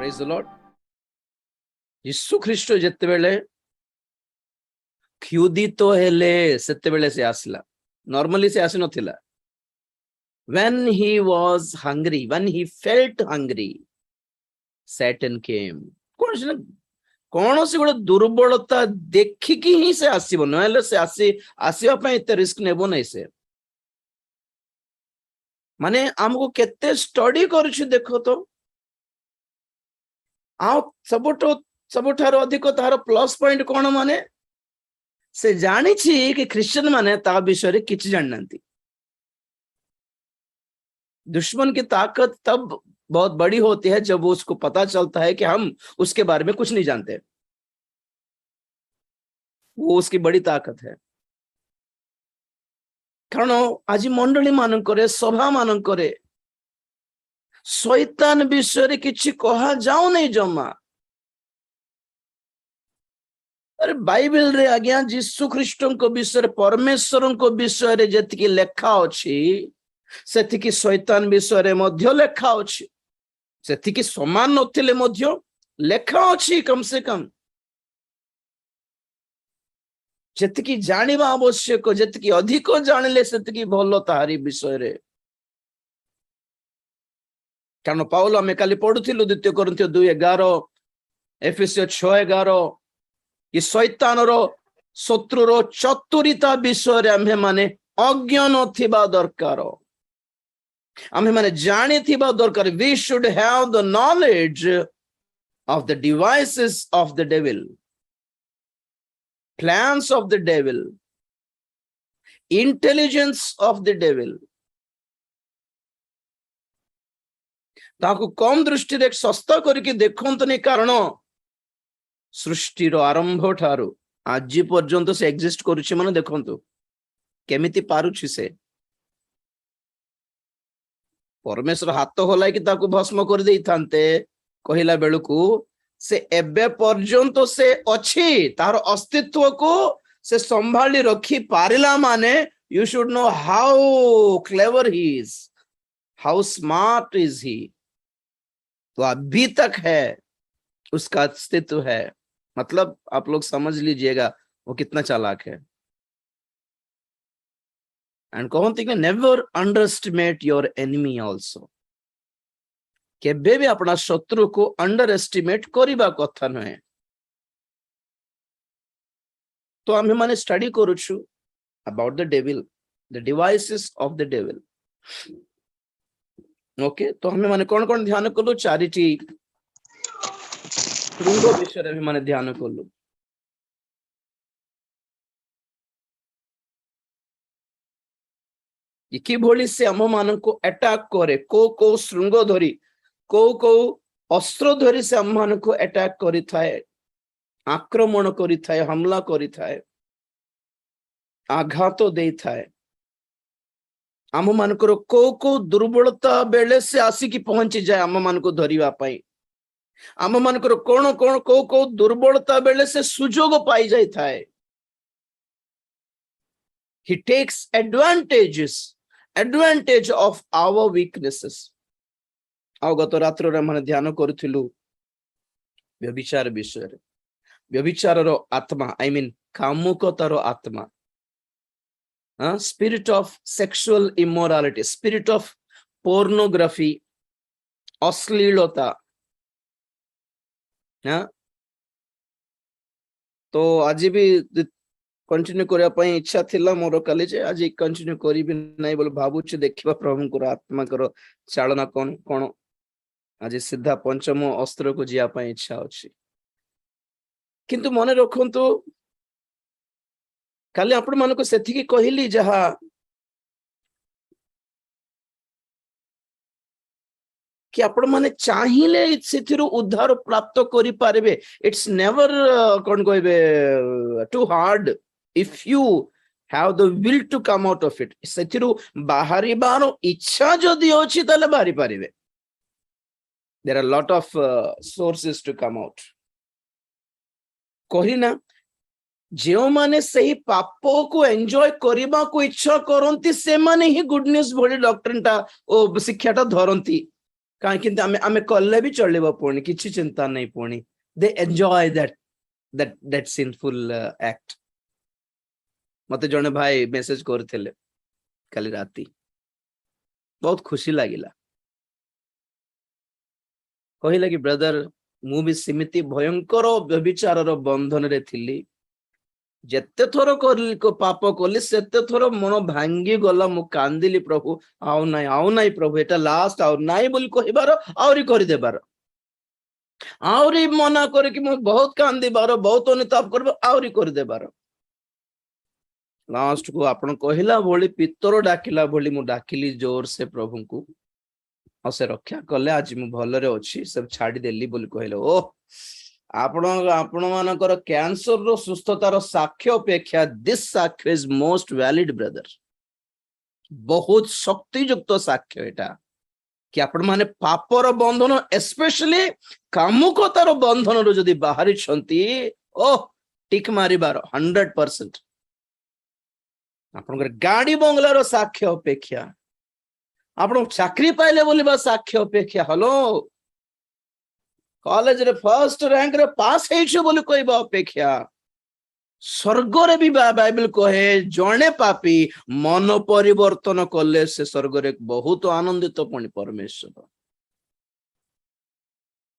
Praise the Lord. यीशु ख्रीष्ट जेतेबेले क्षुधित हेले सेतेबेले से आसला नॉर्मली से आसी नथिला when he was hungry when he felt hungry Satan came कौन से गोटे दुर्बलता देखिकी ही से आसीबो नहले से आसीबा पय एते रिस्क नेबो नै से माने हमको केते स्टडी करछु देखो तो आ सबुठार अधिक तार प्लस पॉइंट कौन माने से जानी कि क्रिश्चियन माने ता विषय किसी जानती दुश्मन की ताकत तब बहुत बड़ी होती है जब वो उसको पता चलता है कि हम उसके बारे में कुछ नहीं जानते। वो उसकी बड़ी ताकत है। कारण आज मंडली मान करे सभा मान करे शैतान विषय किसी कहा जाओ नहीं जमा अरे बाइबल रे आज्ञा जीसु ख्रीष्टन को विषय परमेश्वर को विषय रे जतिकी लेखा अछि सेतिकी शैतान विषय रे मध्य लेखा अछि सेतिकी समान नथिले मध्य लेखा अछि कम से कम जतिकी जानिबा आवश्यक जतिकी अधिक जानिले सेतिकी भलो ताहारी विषय रे कारण पाउल आमे काली पढुथिलु द्वितीय कोरिन्थियो 2:11 एफेसियो 6:11 कि शैतान रो शत्रु रो चतुरिता विषय रे आमे माने अज्ञान थिबा दरकार आमे माने जानि थिबा दरकार we should have the knowledge of the devices of the devil plans of the devil intelligence of the devil ताकू कम दृष्टि रे सस्ता करके देखंतनी कारण सृष्टि रो आरंभ ठारू आज पर्यंत से एग्जिस्ट करूछि माने देखंतु केमिति पारुछि से परमेश्वर हाथ होला कि ताकू भस्म कर देई थांते कहिला बेलकू से एबे पर्यंत से अछि तार अस्तित्व को से संभाली रखी पारिला माने you should know how clever he is how smart is he तो अभी तक है उसका अस्तित्व है मतलब आप लोग समझ लीजिएगा वो कितना चालाक है एंड कहते हैं never underestimate your enemy also केबे भी अपना शत्रु को अंडर एस्टिमेट करिबा कथा नहे तो आमे माने स्टडी करूछु about the devil the devices of the devil okay तो हमें माने कौन कौन ध्यान कलु चारिटी श्रृंग विषय में माने ध्यान कलु कि भोली से हम मान को अटैक करे को श्रृंग धरी को अस्त्र धरी से हम मान को अटैक करी थाए आक्रमण करी थाए हमला करी थाए आघात दे थाए आम मान को दुर्बलता बेले से आसिकी पहुंची जाए आम मान को धरिवा पाई आम मान कौन कौन को दुर्बलता बेले से सुजोग पाई जाए थाए he takes advantage of our weaknesses आ गत रात्र रे माने ध्यान करूथिलु व्यभिचार विषय रे व्यभिचार रो आत्मा आई मीन कामुकतार आत्मा spirit of sexual immorality spirit of pornography अश्लीलता तो आज भी कंटिन्यू करिया पई इच्छा थिला मोर काली जे आज कंटिन्यू करिबि नै बोल भाबुछि देखिबा प्रभु को आत्मा करो चालना कोन कोन आज सीधा पंचम अस्त्र को जिया पई इच्छा अछि किंतु मने रखंतु काली आपण मन को सेथि की कहिली जहा कि आपण माने चाहिले सेथिरु उद्धार प्राप्त करि पारबे इट्स नेवर कोन कहबे too hard if you have the will to come out of it सेथिरु बाहरी बारो इच्छा जदि अछि तले बाहरी पारिबे there are a lot of sources to come out कहिना जेओ माने सही पापो को एंजॉय करिबा को इच्छा करंती से माने ही गुड न्यूज भली डॉक्टरटा ओ शिक्षाटा धरंती कहीं आमे कल्ले भी चलिबो पुणी किछि चिंता नहीं पुणी they enjoy that sinful act मते जने भाई मेसेज करथिले काली राती बहुत खुशी लागिला कहिला कि ब्रदर मु भी सिमिति भयंकर व्यभिचारर बंधन रे थिली जेते थोर को पाप कली सेते थोर मन भांगी गला मु कांदिली प्रभु आउ नाई प्रभु एटा लास्ट आउ नाई बोली कहिबार आउरी करि देबार आउरी मना करे कि मु बहुत कांदिबार बहुत अनुताप करबो आउरी करि देबार लास्ट को आपण कहिला भोली पितर डाकिला भोली मु डाकिली जोर से प्रभु को और से रक्षा कले आज मु भलरे अछि सब छाडी देली बोली कहिलो ओ आपण आपण मानकर कैंसर रो सुस्थतार साक्ष्य अपेक्षा दिस साक्ष्य इज मोस्ट वैलिड ब्रदर बहुत शक्तियुक्त साक्ष्य एटा कि आपण माने पापर बंधन स्पेशली कामुकतार बंधन रो जदी बाहरी छंती ओ टिक मारिबार 100% आपण गाड़ी बंगलार साक्ष्य अपेक्षा आपण चाकरी पाइले बोलिबा साक्ष्य अपेक्षा हलो कॉलेज रे फर्स्ट रैंक रे पास हेछु बोली कहबा अपेक्षा स्वर्ग रे भी बाइबल कहे जणे पापी मन परिवर्तन कले से स्वर्ग रे बहुत आनंदित पुणी परमेश्वर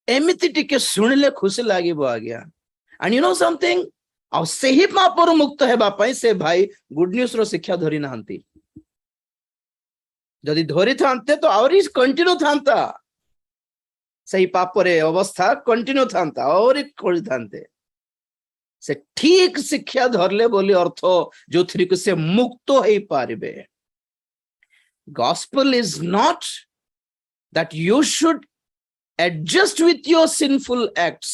एमिति टिके सुनिले खुशी लागिबो आज्ञा एंड यू नो समथिंग आ सेही पापर मुक्त हेबा पई से भाई गुड न्यूज रो शिक्षा धरि नाहंती जदि धरि थांते तो और कंटिन्यू थांता सही पापरे अवस्था कंटिन्यू थांता और करि थांते से ठीक शिक्षा धरले बोली अर्थ जो थ्री को से मुक्त हो पारिबे gospel is not that you should adjust with your sinful acts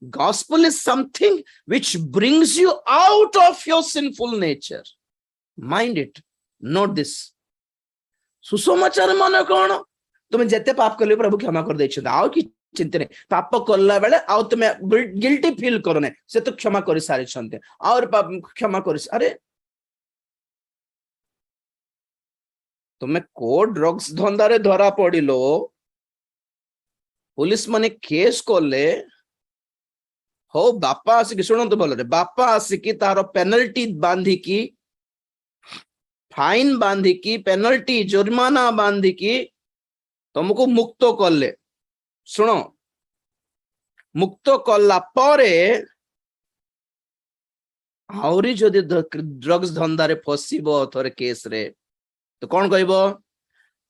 gospel is something which brings you out of your sinful nature mind it note this सुसमाचार मन कौन तुम्हें जेते पाप कले प्रभु क्षमा कर दे आउ कि चिंता नहीं पाप कला बेले आउ तुम गिल्टी फील करो ना से तो क्षमा कर सारी और क्षमा कर अरे तुम्हें को ड्रग्स धंदारे धरा पड़िलो पुलिस माने केस कले हो बापा आसिक शुणु भल बापा आसिकी तार पेनल्टी बांधिकी फाइन बांधिकी पेनल्टी जुर्माना बांधिकी तुमको मुक्त कले सुनो मुक्त कला परे आउरी जदि ड्रग्स धंदारे फसिबो थोरे केस रे तो कौन कहबो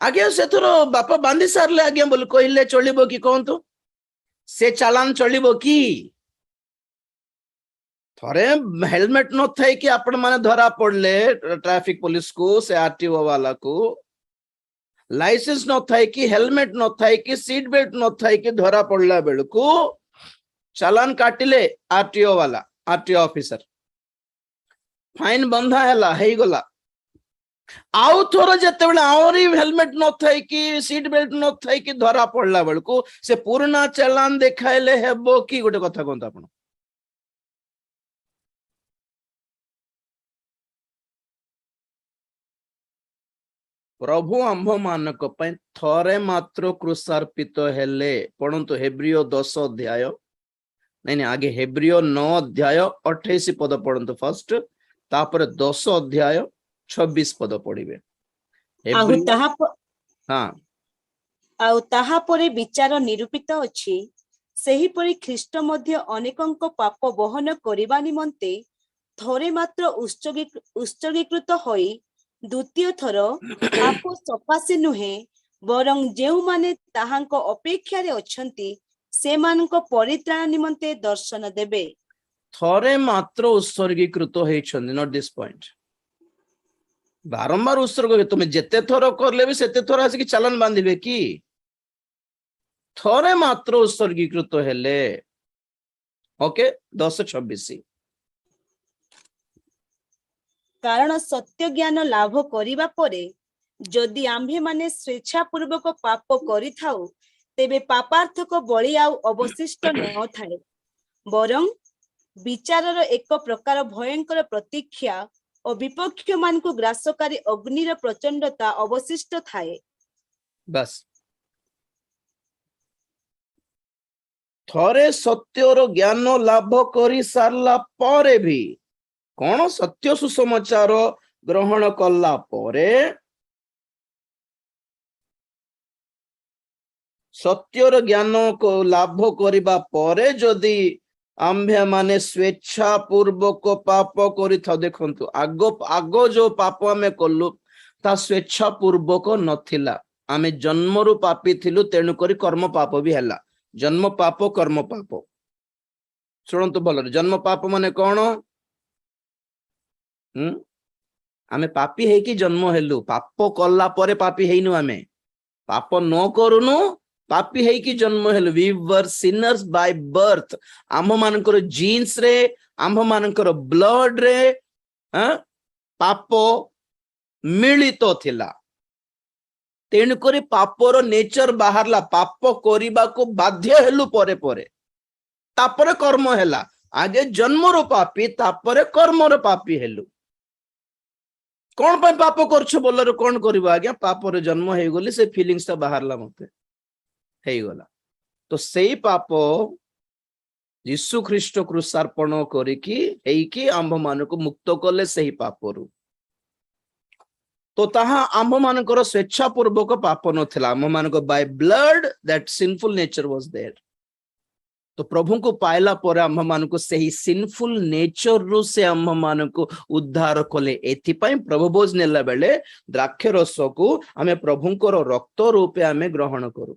आगे से थोरो बापा बांधी सारले आगे बोल कहले चलिबो कि कहंतु से चालान चलिबो कि थोरे हेलमेट न थाई कि आपण माने धरा पड़ले ट्रैफिक पुलिस को से आरटीओ वाला को लाइसेंस न थाई कि हेलमेट न थाई कि सीट बेल्ट न थाई कि धरा पड़ला बेलको चालान काटिले आरटीओ वाला आरटीओ ऑफिसर फाइन बंधा हैला हेई गला आउ थोर जते बेले आउरी हेलमेट न थाई कि सीट बेल्ट न थाई कि धरा पड़ला बेलको से पुराना चालान देखाइले हेबो कि गोटे कथा कोन आपण प्रभु आंभ मानक पय थरे मात्र क्रूसार्पित हेले पढ़ंतु हेब्रियो 10 अध्याय नहीं आगे हेब्रियो 9 अध्याय 28 पद पढ़ंतु फर्स्ट तापर 10 अध्याय 26 पद पढ़िबे आउ ताहा परे विचार निरूपित अछि सेही परि ख्रीष्ट मध्य अनेकंक पाप बहन करिबा निमंते थरे मात्र उत्सर्गीकृत होई द्वितीय थर आपो सपासे नुहे बरं जेउ माने ताहांक अपेक्षा रे अछंती से मानक परित्राण निमंते दर्शन देबे थरे मात्र उत्सर्गीकृत हेछन नॉट दिस पॉइंट बारंबार उत्सर्ग तुम जेते थर करले भी सेते थर आसी चालान बांधिबे कि थरे मात्र उत्सर्गीकृत हेले ओके 10:26 कारण सत्य ज्ञान लाभ करिबा परे जदि आम्भे माने स्वेच्छा पूर्वक पाप करि थाउ तेबे पापार्थक बलि आउ अवशिष्ट न थाए बरं विचारर एक प्रकार भयंकर प्रतीक्षा और विपक्ष मान को ग्रासकारी अग्निर प्रचंडता अवशिष्ट थाए बस ଥରେ ସତ୍ୟର ଜ୍ଞାନ ଲାଭ କରି ସାରିଲା ପରେ ବି କଣ ସତ୍ୟ ସୁସମାଚାର ଗ୍ରହଣ କଲା ପରେ ସତ୍ୟର ଜ୍ଞାନ ଲାଭ କରିବା ପରେ ଯଦି ଆମ୍ଭେ ମାନେ ସ୍ୱେଚ୍ଛା ପୂର୍ବକ ପାପ କରିଥାଉ, ଦେଖନ୍ତୁ ଆଗ ଯୋଉ ପାପ ଆମେ କଲୁ ତା ସ୍ୱେଚ୍ଛା ପୂର୍ବକ ନଥିଲା, ଆମେ ଜନ୍ମରୁ ପାପୀ ଥିଲୁ, ତେଣୁକରି କର୍ମ ପାପ ବି ହେଲା। ଜନ୍ମ ପାପ କର୍ମ ପାପ, ଶୁଣନ୍ତୁ ଭଲରେ, ଜନ୍ମ ପାପ ମାନେ କଣ? ଆମେ ପାପୀ ହେଇକି ଜନ୍ମ ହେଲୁ, ପାପ କଲା ପରେ ପାପୀ ହେଇନୁ, ଆମେ ପାପ ନ କରୁନୁ ପାପୀ ହେଇକି ଜନ୍ମ ହେଲୁ। we were sinners by birth, ଆମ୍ଭ ମାନଙ୍କର ଜିନ୍ସ ରେ, ଆମ୍ଭ ମାନଙ୍କର ବ୍ଲଡ ରେ ପାପ ମିଳିତ ଥିଲା, ତେଣୁକରି ପାପର ନେଚର ବାହାରିଲା, ପାପ କରିବାକୁ ବାଧ୍ୟ ହେଲୁ ପରେ ପରେ, ତାପରେ କର୍ମ ହେଲା। ଆଗେ ଜନ୍ମରୁ ପାପୀ, ତାପରେ କର୍ମର ପାପୀ ହେଲୁ। କଣ ପାଇଁ ପାପ କରୁଛୁ ବୋଲରେ କଣ କରିବ ଆଜ୍ଞା, ପାପରେ ଜନ୍ମ ହେଇଗଲି, ସେ ଫିଲିଂସ ଟା ବାହାରିଲା, ମତେ ହେଇଗଲା। ତ ସେଇ ପାପ ଯୀଶୁ ଖ୍ରୀଷ୍ଟ କୃଷାର୍ପଣ କରିକି ହେଇକି ଆମ୍ଭ ମାନଙ୍କୁ ମୁକ୍ତ କଲେ ସେହି ପାପରୁ। ତ ତାହା ଆମ୍ଭ ମାନଙ୍କର ସ୍ୱେଚ୍ଛା ପୂର୍ବକ ପାପ ନଥିଲା, ଆମ୍ଭ ମାନଙ୍କ by blood that sinful nature was there. ତ ପ୍ରଭୁଙ୍କୁ ପାଇଲା ପରେ ଆମ୍ଭ ମାନଙ୍କୁ ସେହି ସିନଫୁଲ ନେଚରରୁ ସେ ଆମ୍ଭ ମାନଙ୍କୁ ଉଦ୍ଧାର କଲେ। ଏଥିପାଇଁ ପ୍ରଭୁ ଭୋଜ ନେଲା ବେଳେ ଦ୍ରାକ୍ଷ ରସକୁ ଆମେ ପ୍ରଭୁଙ୍କର ରକ୍ତ ରୂପେ ଆମେ ଗ୍ରହଣ କରୁ,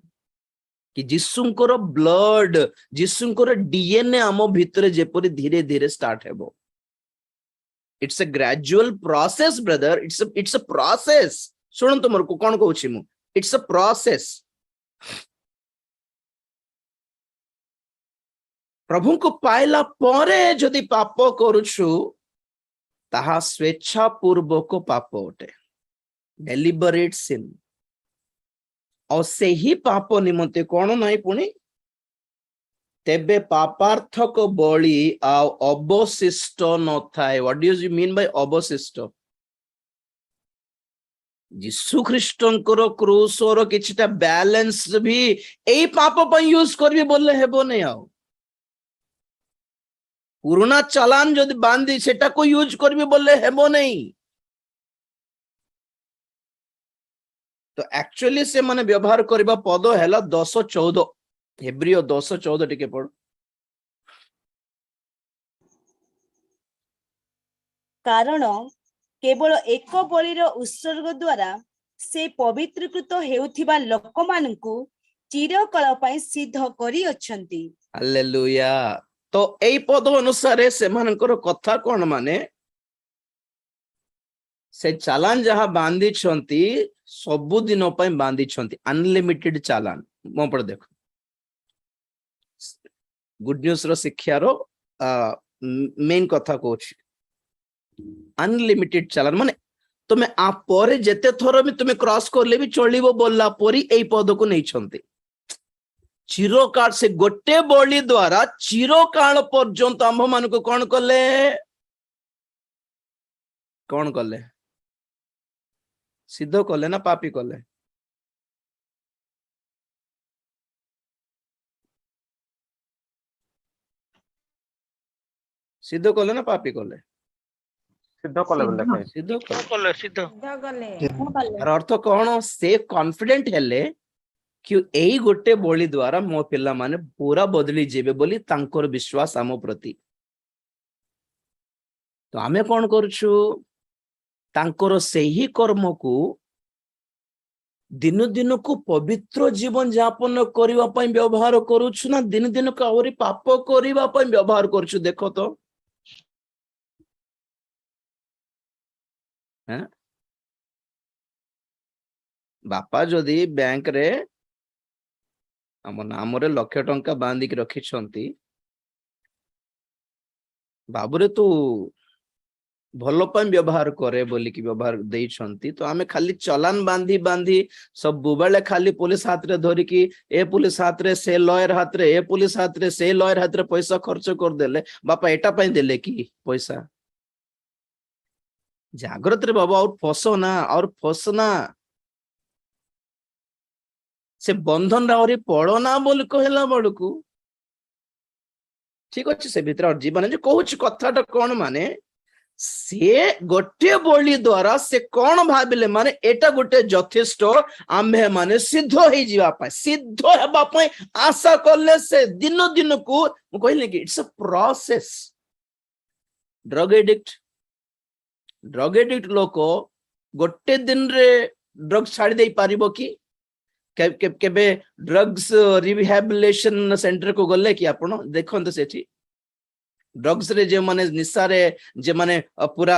କି ଯୀଶୁଙ୍କର ବ୍ଲଡ, ଯୀଶୁଙ୍କର DNA ଆମ ଭିତରେ ଯେପରି ଧୀରେ ଧୀରେ ଷ୍ଟାର୍ଟ ହେବ। It's a gradual process, brother. It's a process. ଶୁଣନ୍ତୁ ମୋର କଣ କହୁଛି ମୁଁ, it's a process. ପ୍ରଭୁଙ୍କୁ ପାଇଲା ପରେ ଯଦି ପାପ କରୁଛୁ ତାହା ସ୍ୱେଚ୍ଛା ପୂର୍ବକ ପାପ ଅଟେ, ଡେଲିବରେଟ ସିନ୍। ଆଉ ସେହି ପାପ ନିମନ୍ତେ କଣ ନାହିଁ ପୁଣି, ତେବେ ପାପାର୍ଥକ ବଳି ଆଉ ଅବଶିଷ୍ଟ ନଥାଏ। What do you mean by ଅବଶିଷ୍ଟ? ଯୀଶୁ ଖ୍ରୀଷ୍ଟଙ୍କର କ୍ରୁସର କିଛିଟା ବ୍ୟାଲେନ୍ସ ବି ଏଇ ପାପ ପାଇଁ ୟୁଜ କରିବି ବୋଲେ ହେବନି। ଆଉ ପୁରୁଣା ଚାଲାନ ଯଦି ବାନ୍ଧି ସେଟାକୁ ୟୁଜ କରିବି ବୋଲେ ହେବ ନାହିଁ। ତ ଆକ୍ଚୁଆଲି ସେମାନେ ବ୍ୟବହାର କରିବା ପଦ ହେଲା 10:14, ହେବ୍ରିୟ 10:14 ଟିକେ ପଢ। କାରଣ କେବଳ ଏକ ବଳିର ଉତ୍ସର୍ଗ ଦ୍ୱାରା ସେ ପବିତ୍ରକୃତ ହେଉଥିବା ଲୋକମାନଙ୍କୁ ଚିରକାଳ ପାଇଁ ସିଦ୍ଧ କରିଅଛନ୍ତି। ହାଲେଲୁୟା। ତ ଏଇ ପଦ ଅନୁସାରେ ସେମାନଙ୍କର କଥା କଣ, ମାନେ ସେ ଚାଲାନ ଯାହା ବାନ୍ଧିଛନ୍ତି ସବୁଦିନ ପାଇଁ ବାନ୍ଧିଛନ୍ତି, ଅନଲିମିଟେଡ ଚାଲାନ। ମୋ ପଟେ ଦେଖ, ଗୁଡ ନ୍ୟୁଜ ର ଶିକ୍ଷାର ମେନ୍ କଥା କହୁଛି, ଅନଲିମିଟେଡ ଚାଲାନ ମାନେ ତୁମେ ଆ ପରେ ଯେତେ ଥର ବି ତୁମେ କ୍ରସ କଲେ ବି ଚଳିବ ବୋଲା ପରି ଏଇ ପଦକୁ ନେଇଛନ୍ତି। ଚିରକାଳ, ସେ ଗୋଟେ ବଳି ଦ୍ୱାରା ଚିରକାଳ ପର୍ଯ୍ୟନ୍ତ ଆମ୍ଭ ମାନଙ୍କୁ କଣ କଲେ, କଣ କଲେ, ସିଦ୍ଧ କଲେ ନା ପାପୀ କଲେ? ସିଦ୍ଧ କଲେ ନା ପାପୀ କଲେ? ସିଦ୍ଧ କଲେ ବୋଲି ଲେଖା ହେଇଛି। ସିଦ୍ଧ କଲେ। ଗଲେ ତାର ଅର୍ଥ କଣ, ସେ କନଫିଡେଣ୍ଟ ହେଲେ କି ଏଇ ଗୋଟେ ବଳି ଦ୍ୱାରା ମୋ ପିଲାମାନେ ପୁରା ବଦଳି ଯିବେ ବୋଲି ତାଙ୍କର ବିଶ୍ୱାସ ଆମ ପ୍ରତି। ତ ଆମେ କଣ କରୁଛୁ, ତାଙ୍କର ସେହି କର୍ମକୁ ଦିନ ଦିନକୁ ପବିତ୍ର ଜୀବନ ଯାପନ କରିବା ପାଇଁ ବ୍ୟବହାର କରୁଛୁ ନା ଦିନ ଦିନକୁ ଆହୁରି ପାପ କରିବା ପାଇଁ ବ୍ୟବହାର କରୁଛୁ? ଦେଖ ତ, ବାପା ଯଦି ବ୍ୟାଙ୍କରେ ଆମ ନାମରେ ₹1,00,000 ବାନ୍ଧିକି ରଖିଛନ୍ତି, ବାବୁରେ ତୁ ଭଲ ପାଇଁ ବ୍ୟବହାର କରେ ବୋଲିକି ବ୍ୟବହାର ଦେଇଛନ୍ତି, ତ ଆମେ ଖାଲି ଚଲାନ ବାନ୍ଧି ବାନ୍ଧି ସବୁବେଳେ ଖାଲି ପୋଲିସ ହାତରେ ଧରିକି, ଏ ପୋଲିସ ହାତରେ ସେ ଲୟର ହାତରେ, ଏ ପୋଲିସ ହାତରେ ସେ ଲୟର ହାତରେ ପଇସା ଖର୍ଚ୍ଚ କରିଦେଲେ, ବାପା ଏଟା ପାଇଁ ଦେଲେ କି ପଇସା? ଜାଗ୍ରତରେ ବାବା, ଆଉ ଫସନା ସେ ବନ୍ଧନ ଆହୁରି ପଡନା ବୋଲି କହିଲା ବେଳକୁ ठीक अच्छे से भितर जीवन जो कहूँ कथाटा कौन माने से गोटे बलि द्वारा से कौन भाविले माने एटा गोटे यथेष्ट आम्भे माने सिद्ध हो जावाई सिद्ध होगापाई आशा कले से दिन दिन को कहले कि it's a process drug addict लोक गोटे दिन रे ड्रग्स छाड़ी दे पारिबो कि केबे ड्रग्स रिहैबिलिटेशन सेंटर को गले कि आपण देखंत सेठी ड्रग्स रे जे माने निशा रे जे माने पूरा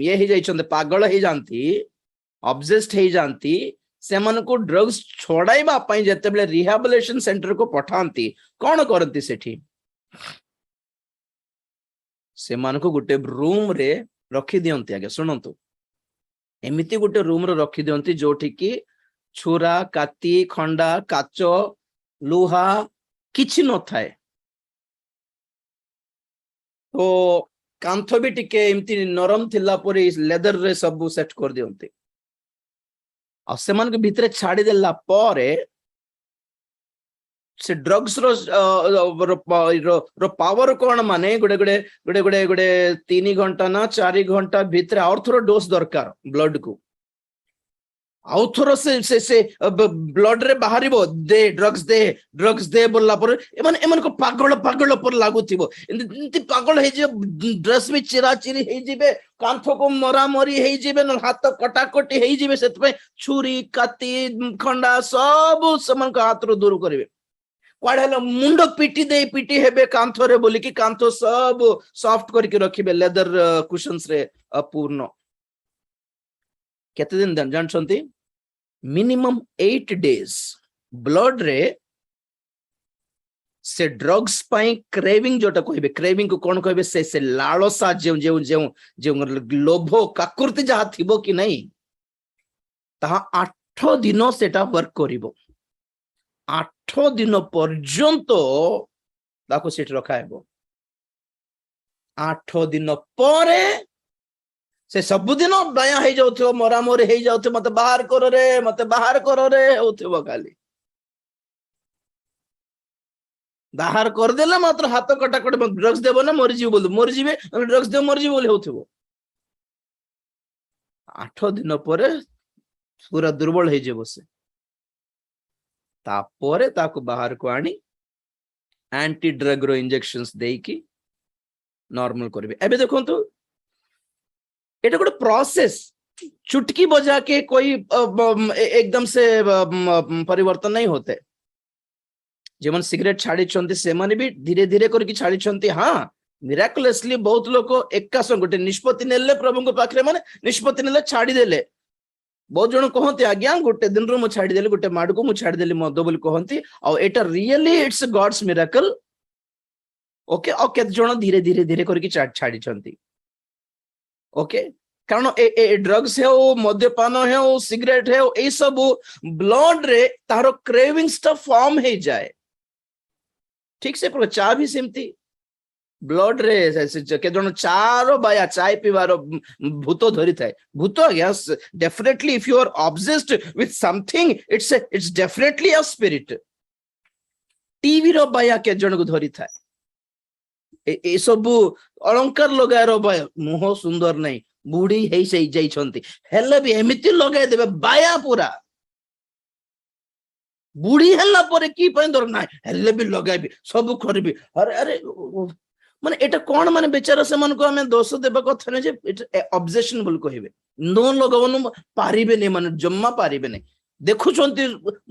ये ही जाइछन्ते पागल ही जानती ऑब्सेस्ड ही जानती से मन को ड्रग्स छोड़ाइबा पई जते बेले रिहैबिलिटेशन सेंटर को पठांती कोन करंती सेठी से मन को गुटे रूम रे रखी दियंती आगे सुनंतु एमिति गुटे रूम रे रखी दियंती जोठी की छुरा काती खंडा काच लुहा किछि न थाए तो कांथ भी टिके एमती नरम थिला परे लेदर रे सब सेट कर दियंती आ सेमान के भीतर छाड़ी देला परे से ड्रग्स रो पावर कोन माने गुडे गुडे गुडे गुडे गुडे 3 घंटा ना 4 घंटा भीतर और थोड़ा डोज दरकार ब्लड को आउ थोर से ब्लड रे बाहरिबो दे ड्रग्स दे बोलला पर एमन को पागल पागल पर लागुथिबो इनती पागल हे जे ड्रेस भी चिरा चिरी हे जिबे कांथ को मरा मरी हे जिबे न हाथ कटाकटी हे जिबे सेत पे छुरी काती खंडा सब समन को हाथ रो दूर करिवे क्वाडे मुंड पिटी हेबे कांथ रे बोली कि कांथ सब सॉफ्ट करके रखिबे लेदर कुशन्स रे पूर्ण केते दिन जानछंती मिनिमम 8 days ब्लड रे से ड्रग्स पाई क्रेविंग जोटा कहबे क्रेविंग को कौन कहबे से लालसा जे जे जे जे लोभ काकुर्ति जहा थिबो कि नहीं ता 8 दिन सेटा वर्क करिवो 8 दिन पर्यंत ताको सेट रखा हेबो 8 दिन परे से सबुदिन दया हो जाऊ मरा मोरी हो जाऊ मत बाहर कर रे होथिबो खाली बाहर कर देला मात्र हाथ कटाकट ड्रग्स देबो ना मरी जीवे ड्रग्स देबो मरी जीवे बोली होथिबो 8 दिन परे पूरा दुर्बल हो जेबो से तापरे ताको बाहर को आनी एंटी ड्रग रो इंजेक्शंस देकी नॉर्मल करबे एबे देखंतु एटा गोटे प्रोसेस चुटकी बजा के कोई एकदम से परिवर्तन नहीं होते जेमन सिगरेट छाड़ी छंती से माने भी धीरे धीरे करके छाड़ी छंती हाँ मिराकुलसली बहुत लोग एका संग गोटे निष्पत्ति नेले प्रभु को पाखरे माने निष्पत्ति नेले छाड़ी देले बहुत जन कहते आज्ञा गोटे दिन रो मु छाड़ी देले गोटे माड को मु छाड़ी देली मद बोली कहंती और एटा really it's God's miracle okay और केत जन धीरे धीरे धीरे करके छाड़ी छंती ओके कारण ए ड्रग्स है मद्यपान है सिगरेट है ये सब ब्लड रे तारो क्रेविंग स्टफ फॉर्म हो जाए ठीक से चा भी सेमती ब्लड रे के जन चारो बाया चाय पीवार भूत धरी थाए भूत yes definitely if you are obsessed with something it's definitely a spirit TV रो बाया के जन को धरी थाए ए सब अलंकार लगाएर मुह सुंदर नहीं बुढ़ी है जाइछंती हेले भी एमिति लगाई देबे बाया पूरा बुढ़ी हल्ला परे की पय दर ना हेले भी लगाइबी सब करबी अरे अरे माने एटा कोन माने बेचारा से मन को हमें दोष देबा कथा नै जे इट्स ऑब्जेक्शनेबल कहबे नो लगावनु पारिबे नै माने जम्मा पारिबे नै देखुचंती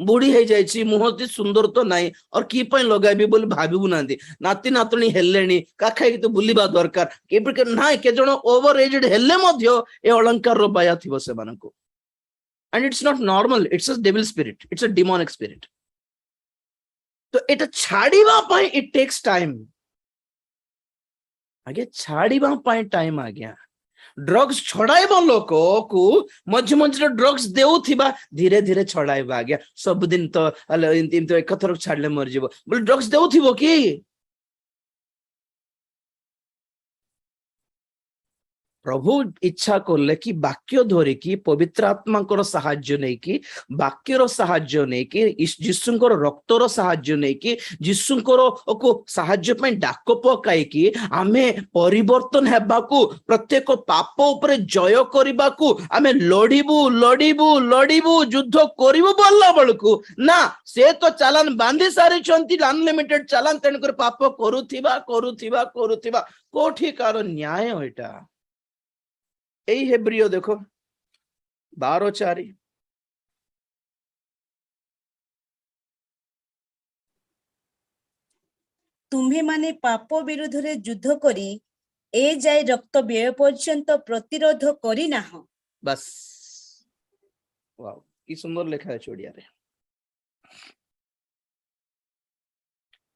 बुढ़ी है जाइछि मुहती सुंदर तो नहीं और की पय लगाइबी बोली भाबिबु नांती नाती नातणी हेलेनी काखै कि तो बुलिबा दरकार के ना के जण ओवर एजेड हेले मध्य ए अलंकार रो बाया थिबो से मानको and it's not normal it's a devil spirit it's a demonic spirit तो एटा छाड़ीबा पय इट टेक्स टाइम आगे छाड़ीबा पय टाइम आ गया ड्रग्स छड़ाइबा लोक को मझे मझे ड्रग्स देउथिबा धीरे धीरे छड़ाइबा आज्ञा सब दिन तो इम तो एक थर छाड़ले मर जीवो बोले ड्रग्स देउथिबो कि प्रभु इच्छा करले कि वाक्य धरिकी पवित्र आत्मांकर साहाय्य नहीं कि वाक्यर साहाय्य नहीं कि जीशुंकर रक्तर साहाय्य नहीं कि जीशुंकर को साहाय्य पे डाक पकाई कि आमे परिवर्तन हेबाकू प्रत्येक पाप उपरे जय करबाकू आमे लड़िबू लड़िबू लड़िबू युद्ध करिबू बोलला बेलकू ना से तो चालान बांधी सारी छंती अनलिमिटेड चालान तेणुकर पाप करुथिबा करुथिबा करुथिबा कोठी कार न्याय एटा यही हेब्रियो देखो 12:4 तुम्हे माने पाप विरुद्ध रे युद्ध करी ए जाय रक्त व्यय पर्यंत प्रतिरोध करी नाह। बस वाव की सुंदर लेखा है ओडिया रे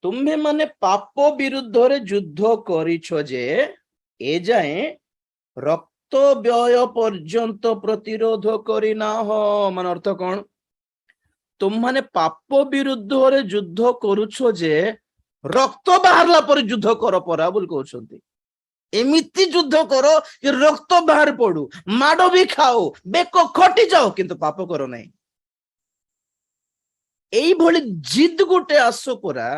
तुम्हे माने पाप विरुद्ध रे युद्ध करिछो जे ए जाए रक्त व्यय पर्यंत प्रतिरोध करी ना हो मान अर्थ कौन तुम माने पाप विरुद्ध रे युद्ध करुछो जे रक्त बाहरला पर युद्ध कर परा बोल कहउछंती एमिति युद्ध करो कि रक्त बाहर पड़ू माड़ भी खाओ बेक खटी जाओ किंतु पाप करो नहीं एई भली जिद गोटे आसो परा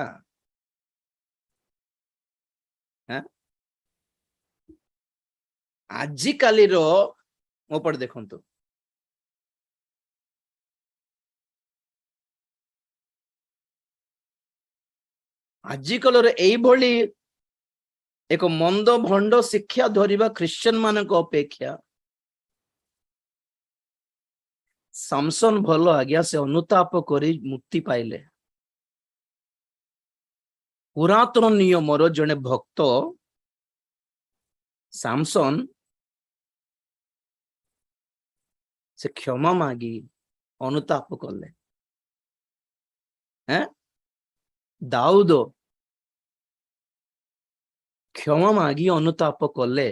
आजि काली रो मो पर देखंतु आजि काल रे एई भली एक मंद भंड शिक्षा धरिबा क्रिश्चियन मानक अपेक्षा सामसन भलो आज्ञा से अनुताप करी मुक्ति पाइले पुरातन नियमर जने भक्त सामसन से क्षमा मागी अनुताप कले हैं दाऊद क्षमा मागी अनुताप कले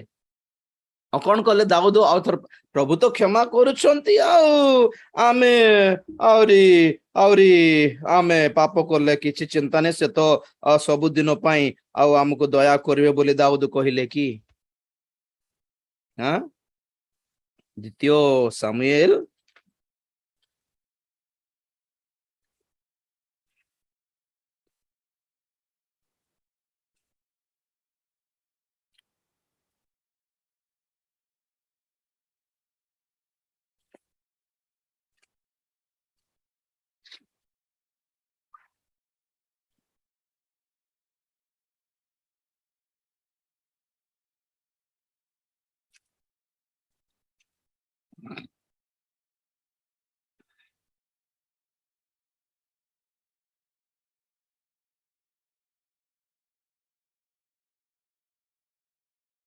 कौन कले दाऊद आउथर प्रभु तो क्षमा करुछंती आमे आवरी आवरी आमे पाप करले किछि चिंता ने से तो सब दिन पई आमको दया करिवे बोली दाऊद कहिले कि हां द्वितीय सामुएल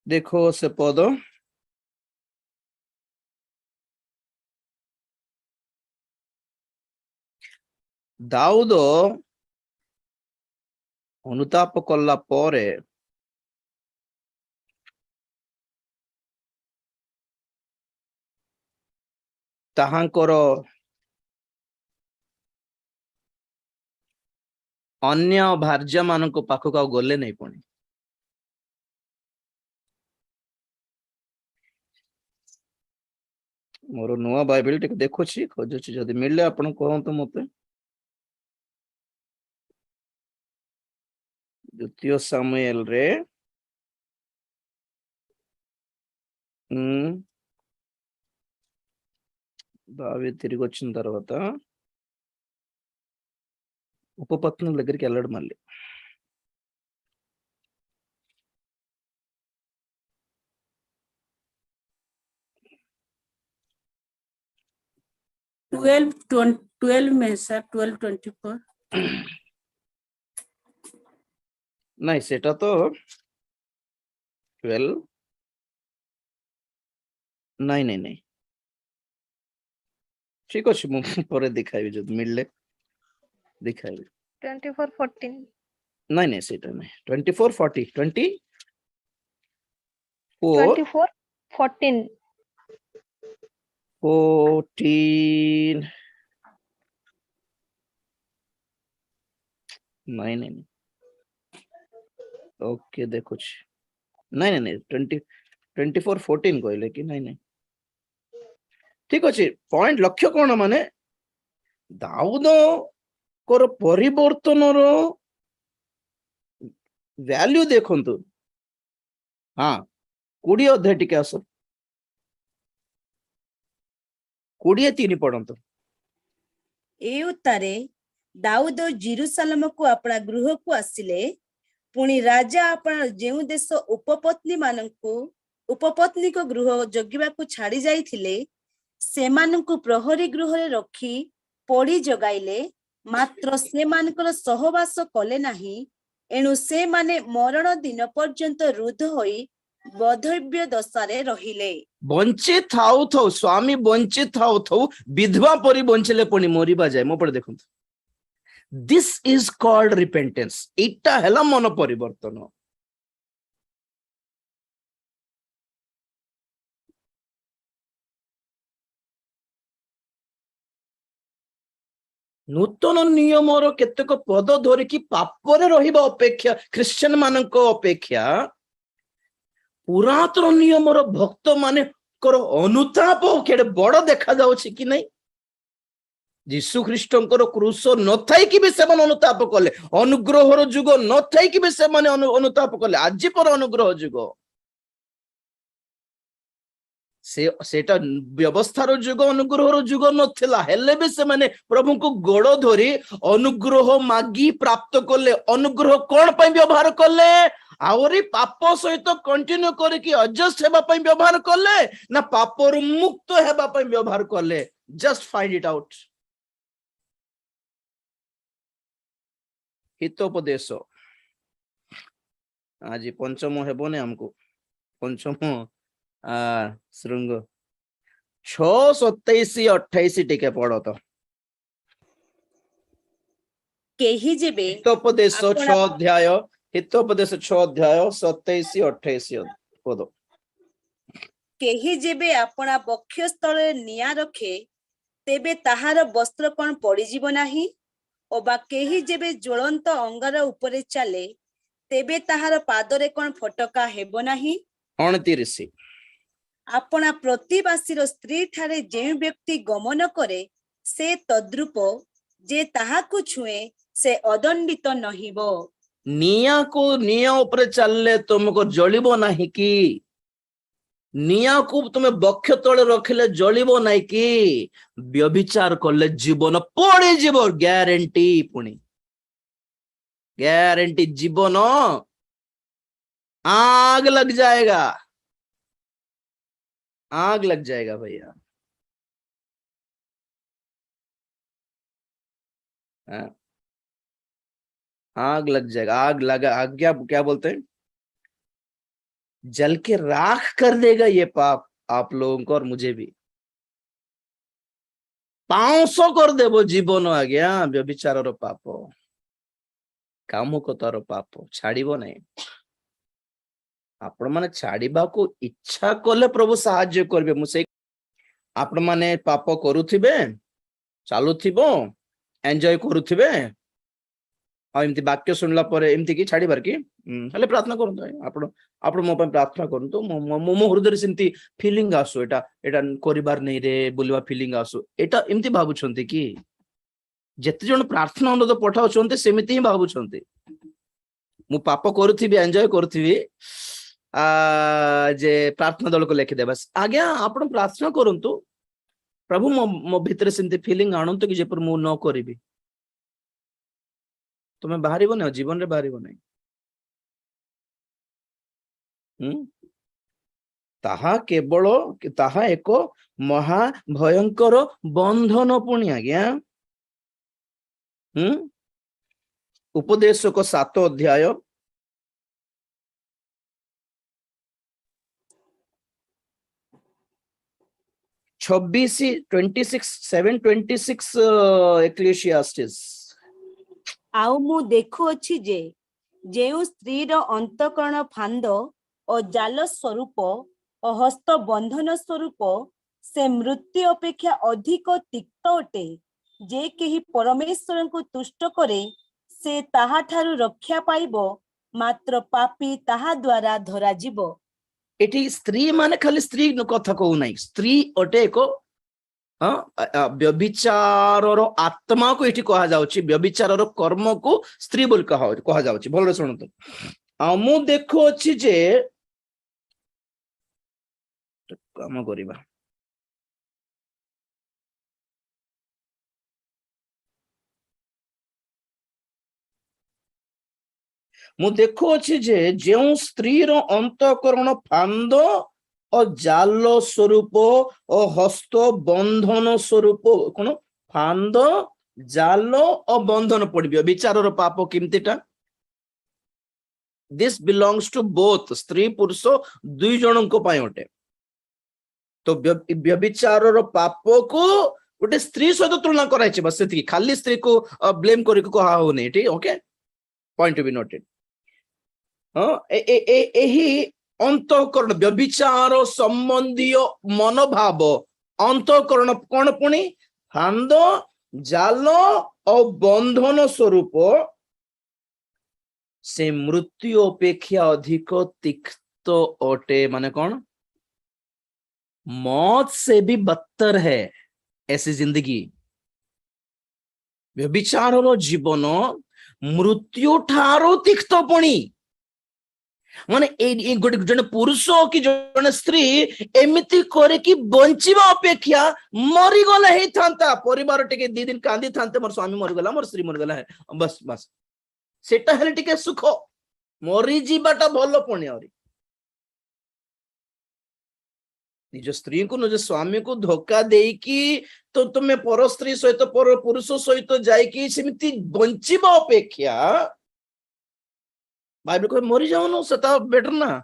देखो से पद दाऊद अनुताप कला परे ताहांकर अन्य भार्य मानक पाखक आ गले नहीं पुणी मोर नुआ बाइबल टिक देखुछि खोजुछि जदि मिलले आपण कहंतु मते द्वितीय सामुएल रे దావీదు తిరిగి వచ్చిన తర్వాత ఉపపత్నుల దగ్గరికి వెళ్ళాడు మళ్ళీ 12 में सर 12:24 नहीं सेटा तो 12 नहीं नहीं नहीं ठीक अछि मु परे दिखाइबे जब मिलले दिखाइबे 24:14 नहीं नहीं सेटा नहीं 24:40 24 24:14 14 नहीं नहीं ओके देखो नहीं नहीं नहीं 20 24:14 କହିଲେ କି ନାଇଁ ନାଇଁ ଠିକ ଅଛି ପଏଣ୍ଟ ଲକ୍ଷ୍ୟ କଣ ମାନେ ଦାଉଦଙ୍କର ପରିବର୍ତ୍ତନର ଭ୍ୟାଲ୍ୟୁ ଦେଖନ୍ତୁ ହଁ 20 ଅଧ୍ୟାୟ ଟିକେ ଆସ 23 ପଢନ୍ତୁ ଏ ଉତ୍ତାରେ ଦାଉଦ ଜିରୁସାଲମକୁ ଆପଣା ଗୃହକୁ ଆସିଲେ ପୁଣି ରାଜା ଆପଣା ଯେଉଁ ଦେଶ ଉପପତ୍ନୀଙ୍କ ଗୃହ ଜଗିବାକୁ ଛାଡି ଯାଇଥିଲେ ସେମାନଙ୍କୁ ପ୍ରହରୀ ଗୃହରେ ରଖି ପଡି ଜଗାଇଲେ ମାତ୍ର ସେମାନଙ୍କର ସହବାସ କଲେ ନାହିଁ ଏଣୁ ସେମାନେ ମରଣ ଦିନ ପର୍ଯ୍ୟନ୍ତ ରୁଦ୍ଧ ହୋଇ ବଧୈବ୍ୟ ଦଶାରେ ରହିଲେ ବଞ୍ଚି ଥାଉ ଥାଉ ସ୍ୱାମୀ ବଞ୍ଚି ଥାଉ ଥାଉ ବିଧବା ପରି ବଞ୍ଚିଲେ ପୁଣି ମରିବା ଯାଏ ମୋ ପଟେ ଦେଖନ୍ତୁ ଦିସ୍ ଇଜ କଲ୍ଡ ରିପେଣ୍ଟେନ୍ସ ଏଇଟା ହେଲା ମନ ପରିବର୍ତ୍ତନ ନୂତନ ନିୟମର କେତେକ ପଦ ଧରିକି ପାପରେ ରହିବା ଅପେକ୍ଷା ଖ୍ରୀଷ୍ଟିଆନ ମାନଙ୍କ ଅପେକ୍ଷା ପୁରାତନ ନିୟମର ଭକ୍ତ ମାନଙ୍କର ଅନୁତାପ କେଡେ ବଡ ଦେଖାଯାଉଛି କି ନାଇଁ ଯୀଶୁ ଖ୍ରୀଷ୍ଟଙ୍କର କ୍ରୁଶ ନଥାଇକି ବି ସେମାନେ ଅନୁତାପ କଲେ ଅନୁଗ୍ରହର ଯୁଗ ନଥାଇକି ବି ସେମାନେ ଅନୁତାପ କଲେ ଆଜି ପର ଅନୁଗ୍ରହ ଯୁଗ ସେଟା ବ୍ୟବସ୍ଥାର ଯୁଗ ଅନୁଗ୍ରହର ଯୁଗ ନଥିଲା ହେଲେ ବି ସେମାନେ ପ୍ରଭୁଙ୍କୁ ଗୋଡ ଧରି ଅନୁଗ୍ରହ ମାଗି ପ୍ରାପ୍ତ କଲେ ଅନୁଗ୍ରହ କଣ ପାଇଁ ବ୍ୟବହାର କଲେ ଆହୁରି ପାପ ସହିତ କଣ୍ଟିନ୍ୟୁ କରିକି ଅଜଷ୍ଟ ହେବା ପାଇଁ ବ୍ୟବହାର କଲେ ନା ପାପରୁ ମୁକ୍ତ ହେବା ପାଇଁ ବ୍ୟବହାର କଲେ ଜଷ୍ଟ ଫାଇଣ୍ଡ ଇଟ୍ ଆଉଟ୍ ହିତୋପଦେଶ ଆଜି ପଞ୍ଚମ ହେବନି ଆମକୁ ପଞ୍ଚମ ଶୃଙ୍ଗ 6:27-28 ଟିକେ ପଢ ତ କେହି ଯେବେ ହିତୋପଦେଶ ଆପଣ- 6 ଅଧ୍ୟାୟ ହିତୋପଦେଶ 6 ଅଧ୍ୟାୟ 27-28 ପଦ କେହି ଯେବେ ଆପଣା ବକ୍ଷସ୍ଥଳରେ ନିଆଁ ରଖେ ତେବେ ତାହାର ବସ୍ତ୍ର କଣ ପଡିଯିବ ନାହିଁ ଅବା କେହି ଯେବେ ଜ୍ୱଳନ୍ତ ଅଙ୍ଗାର ଉପରେ ଚାଲେ ତେବେ ତାହାର ପାଦରେ କଣ ଫଟକା ହେବ ନାହିଁ 29 ଆପଣା ପ୍ରତିବାସୀର ସ୍ତ୍ରୀ ଠାରେ ଯେଉଁ ବ୍ୟକ୍ତି ଗମନ କରେ ସେ ତଦ୍ରୂପ ଯେ ତାହାକୁ ଛୁଏଁ ସେ ଅଦଣ୍ଡିତ ନହିବ ନିଆଁକୁ ନିଆଁ ଉପରେ ଚାଲିଲେ ତୁମକୁ ଜଳିବ ନାହିଁ କି ନିଆଁକୁ ତୁମେ ବକ୍ଷ ତଳେ ରଖିଲେ ଜଳିବ ନାହିଁ କି ବ୍ୟଭିଚାର କଲେ ଜୀବନ ପୋଡିଯିବ ଗ୍ୟାରେଣ୍ଟି ପୁଣି गारंटी जीवन आग लग जाएगा भैया आग लग जाएगा आग लगा आग क्या बोलते हैं जल के राख कर देगा ये पाप आप लोगों को और मुझे भी 500 कर देव जीवन आज्ञा व्यभिचार पाप कामुकतार पाप छाड़ब नहीं आपण माने छाड़बा को इच्छा कले प्रभु साहाय्य करबे मुसे आपण माने पाप करूथिबे चालुथिबो एन्जॉय करूथिबे आ एमती वाक्य सुनला परे एमती की छाड़ीबार की हले प्रार्थना करंतो आपण आपण मो पे प्रार्थना करंतो मो हृदय सिंती फीलिंग आसु एटा करिबार नै रे बोलवा फीलिंग आसु एटा एमती भाबुछंती की जेते जण प्रार्थना अनुरोध पठाउछंती सेमिति ही भाबुछंती मु पाप करूथिबी एन्जॉय करूथिबी जे प्रार्थना दल को लिखि देबस आज्ञा आपण प्रार्थना करंतु प्रभु मो भीतर सेमती फीलिंग आणंतु कि जेपर मु न करिबी तुमे बाहरिबो न जीवन रे बाहरिबो नै ताहा केवल ताहा एक महा भयंकर बंधन पुणी आज्ञा उपदेश को 7 अध्याय 26 Ecclesiastes आउ मु देखुअछि जे जेउ स्त्रीर अंतकरण फांद ओ जाल स्वरूप ओ हस्त बंधन स्वरूप से मृत्यु अपेक्षा अधिक तिक्त अटे जे केही परमेश्वर को तुष्ट करे से ताहा ठारू रक्षा पाइबो मात्र पापी ताहा द्वारा धरा जीवो ଏଠି ସ୍ତ୍ରୀ ମାନେ ଖାଲି ସ୍ତ୍ରୀ କଥା କହୁ ନାହିଁ, ସ୍ତ୍ରୀ ଅଟେ ଏକ ବ୍ୟଭିଚାରର ଆତ୍ମାକୁ ଏଠି କୁହାଯାଉଛି, ବ୍ୟଭିଚାରର କର୍ମକୁ ସ୍ତ୍ରୀ ବୋଲି କୁହାଯାଉଛି। ଭଲରେ ଶୁଣନ୍ତୁ, ଆଉ ମୁଁ ଦେଖୁଅଛି ଯେ କାମ କରିବା ମୁଁ ଦେଖୁଅଛି ଯେ ଯେଉଁ ସ୍ତ୍ରୀର ଅନ୍ତଃକରଣ ଫାନ୍ଦ ଓ ଜାଲ ସ୍ୱରୂପ ଓ ହସ୍ତ ବନ୍ଧନ ସ୍ୱରୂପ, କଣ ଫାନ୍ଦ ଜାଲ ଓ ବନ୍ଧନ ପଡିବ। ବିଚାରର ପାପ କେମିତିଟା? ଦିସ୍ ବିଲଙ୍ଗସ୍ ଟୁ ବୋଥ, ସ୍ତ୍ରୀ ପୁରୁଷ ଦୁଇ ଜଣଙ୍କ ପାଇଁ ଅଟେ। ତ ବ୍ୟଭିଚାରର ପାପକୁ ଗୋଟେ ସ୍ତ୍ରୀ ସହିତ ତୁଳନା କରାଯାଇଛି, ବାସ୍ ସେତିକି, ଖାଲି ସ୍ତ୍ରୀକୁ ବ୍ଲେମ୍ କରିକି କୁହା ହଉନି ଏଠି। Okay, point two be noted. ଏହି ଅନ୍ତଃକରଣ ବ୍ୟଭିଚାର ସମ୍ବନ୍ଧୀୟ ମନୋଭାବ, ଅନ୍ତଃକରଣ କଣ? ପୁଣି ଫାନ୍ଦ ଜାଲ ଓ ବନ୍ଧନ ସ୍ୱରୂପ ସେ ମୃତ୍ୟୁ ଅପେକ୍ଷା ଅଧିକ ତିକ୍ତ ଅଟେ। ମାନେ କଣ? मौत से भी बदतर है ऐसी जिंदगी। व्यभिचारर जीवन मृत्यु ठारो तिक्त पुणी। माने गोटे जने पुरुष कि जने स्त्री एमिति करे कि बंचिबा अपेक्षा मरी गले हे थांता, परिवार टिके 2 दिन कांदी थांते, मोर स्वामी मरी गला, मोर स्त्री मरी गला, है बस बस सेटा हेले टिके सुख, मरी जीवाटा भलो पुणी। आरी निज स्त्री को निज स्वामी को धोखा देकी तो तुम्हें पर स्त्री सहित पर पुरुष सहित जाइकी सेमिति बंचिबा अपेक्षा बाइबल को मरी जाओ, सेटा बेटर ना।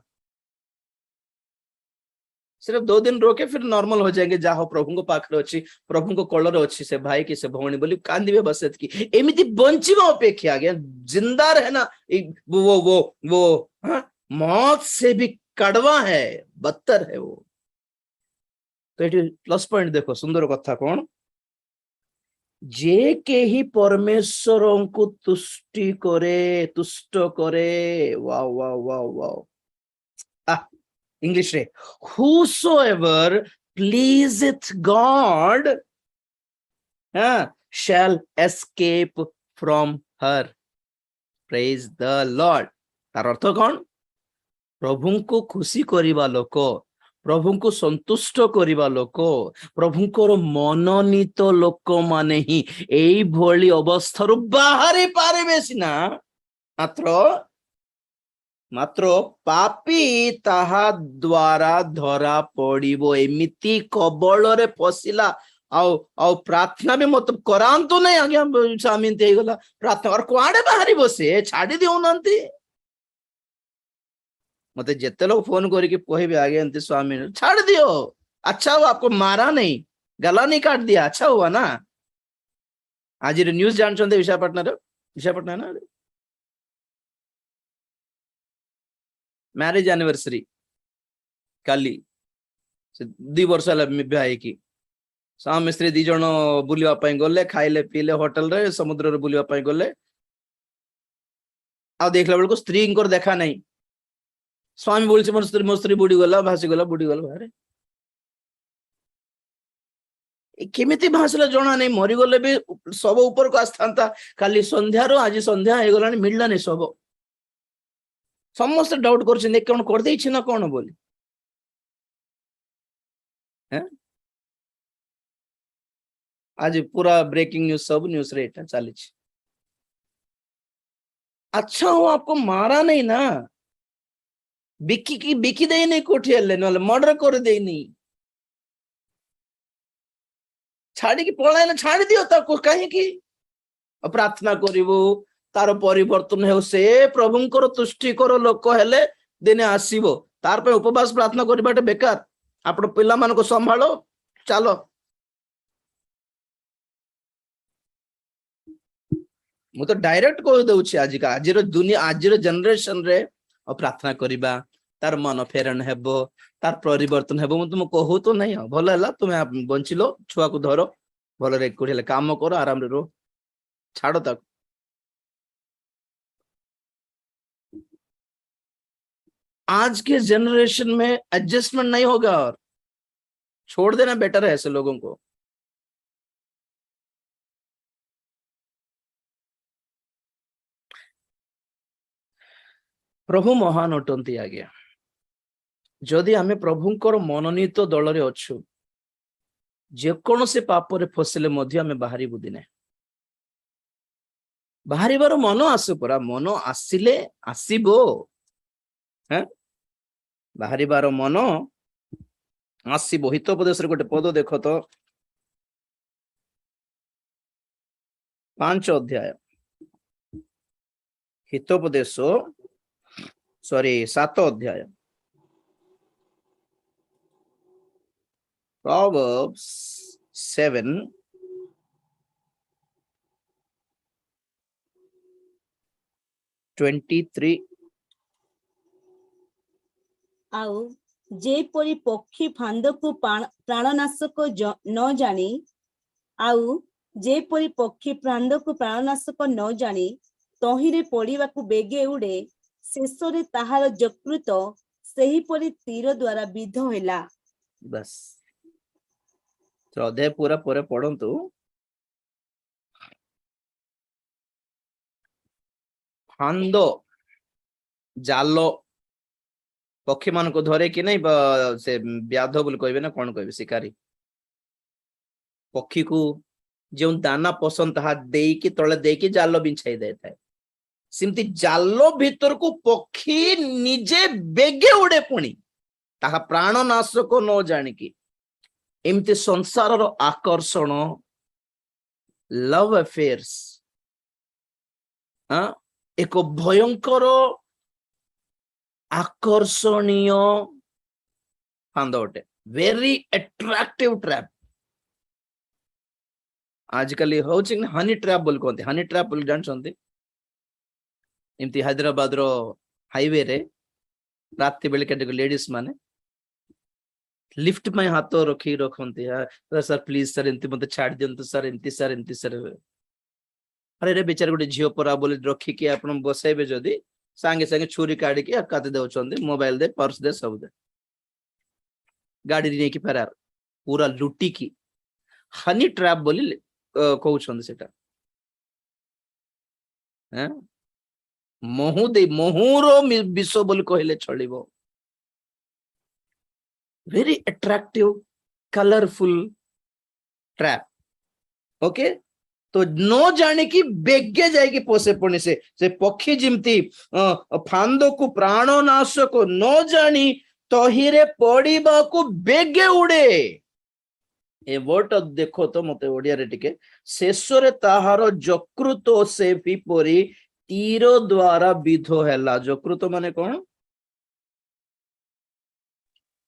सिर्फ 2 दिन रोके फिर नॉर्मल हो जाएंगे, जा हो प्रभु को पाखरे अच्छी, प्रभु को कलर अच्छी, से भाई की से भौणी बोली कांदिबे बस की। एमिति बंचिबा अपेक्षा आगे जिंदा रहना वो मौत से भी कड़वा है, बदतर है वो। तो ये प्लस पॉइंट देखो, सुंदर कथा कौन? जे के ही परमेश्वर को तुष्टि करे, तुष्ट करे। Wow wow wow wow. English रे, whosoever pleaseth God shall escape from her. Praise the Lord. तार अर्थ कौन? प्रभु को खुशी करिबा लोक, प्रभु को संतुष्ट करिबा लोक, प्रभुंकर मननीत लोक माने ही एई भोली अवस्था बाहरी पारिबे सिना, मात्र पापी ताहा द्वारा धरा पड़िबो। एमिति कबल रे फसिला। आउ प्रार्थना भी मतलब करांतु नहीं, आज्ञा स्वामी ते गला प्रार्थना और कुआडे बाहरी बसे छाड़ी दियो नंती। मते जेते लोग फोन करके कहबे आगे अंत स्वामी छाड़ दियो, अच्छा हुआ आपको मारा नहीं, गला नहीं काट दिया, अच्छा हुआ ना। आज न्यूज जानते विशाखापट्टनम ना मैरिज एनिवर्सरी काली 2 वर्ष विवाह की स्वामी स्त्री 2 जन बुलिया गले, खाइले पीले होटल रे, समुद्र रे बुलिया गले। आ देखला बेलको स्त्री इंकर देखा नहीं, स्वामी बोलছে मोर स्त्री बुड़ी गला, भासी गला, बुड़ी गला। अरे केमिति भासला जना नहीं, मरी गले भी सब ऊपर को आस्थांता। खाली संध्या रो आज संध्या हे गलानी, मिलला नहीं सब। समस्त डाउट करछन कौन कर देछि ना कौन बोली। आज पूरा ब्रेकिंग न्यूज, सब न्यूज रे एटा चली। अच्छा हो आपको मारा नहीं ना, बिकी दे नहीं कोठी हल्ले न मर्डर कर दे नहीं, छाड़ी की पळाय ना, छाड़ी दियो ताको। कहीं की प्रार्थना करिवो तार परिवर्तन हो, से प्रभुंकर तुष्टिकर लोक हेले दिने आसीबो। तार पे उपवास प्रार्थना करबाटे बेकार। आपण पिला मान को संभालो, चलो। मु तो डायरेक्ट कह दउछि, आज दुनिया आज जनरेशन रे प्रार्थना करिबा, तार मन फेरन हेबो, तार परिवर्तन हेबो। मु तुम कहू तो नहीं, भल है तुम्हें बंचिलो, छुआ को धरो, भल रे कोठी काम करो, आराम रे रो, छाड़ो ताको। आज के जनरेशन में एडजस्टमेंट नहीं होगा और छोड़ देना बेटर है ऐसे लोगों को। प्रभु महान अटंती आज्ञा जदि आमे प्रभुंकर मनोनीत दल रे अच्छु जेकोसी पाप रे फसिले मध्य आमे बाहरिबु दिने बाहरिबार मन आसु परा मन आसिले आसीबो हैं बाहरिबार मन आसीबो। हितोपदेश रे गोटे पद देखो तो 5 अध्याय हितोपदेश 7 अध्याय Proverbs 7 23 ଆଉ ଯେପରି ପକ୍ଷୀ ଫାନ୍ଦକୁ ପ୍ରାଣନାଶକ ନ ଜାଣି ଆଉ ଯେପରି ପକ୍ଷୀ ଫାନ୍ଦକୁ ପ୍ରାଣନାଶକ ନ ଜାଣି ତହିଁରେ ପଡ଼ିବାକୁ ବେଗେ ଉଡ଼େ ଶେଷରେ ତାହାର ଯକୃତ ସେହିପରି ତୀର ଦ୍ୱାରା ବିଦ୍ଧ ହେଲା। बस तो अध्याय पूरा पूरा पढ़ंतु। फांद जाल पक्षी मान को धरे कि नहीं से व्याध बोली कहबे ना कौन कहबे शिकारी पक्षी को जो दाना पसंद ताहा देकी तले देकी जाल बिछाई दे थाए सिमती जाल भीतर को पक्षी निजे बेगे उड़े पुणी ताहा प्राण नाशक न जानिकी एमती संसार रो आकर्षण लव अफेयर्स एक भयंकर आकर्षणीय फांद अटे वेरी अट्रैक्टिव ट्रैप। आजकल होची हनी ट्रैप बोल कहते हनी ट्रैप बोल जानछंती एमती हैदराबाद रो हाईवे रे रात बेले के लेडीज माने लिफ्ट में हाथ रखी रखते सर प्लीज सर एमती मत छाड़ दियंतु सर एमती सर अरे रे बेचारे गोटे झील परा बोले रखिकी आप बसैबे जदि सांगे सांगे छुरी काढ़ी काटी दे मोबाइल दे पर्स दे सब दे गाड़ी नहीं कि फेरार पूरा लुटी की हनी ट्रैप बोली कहउछन सेटा हैं महू दे महूरो विश्व बोली कहले चलिबो। Very attractive colourful trap okay तो न जाने की बेगे जाएगी पोसे पुणी से पक्षी जिमती फांद को प्राण नाश को न जानी तहिरे पड़ीबा को बेगे उड़े ए वर्ड देखो तो मते ओडिया रे टिके शेषरे ताहार जकृत से परी तीर द्वारा विधो हैला। जकृत माने कौन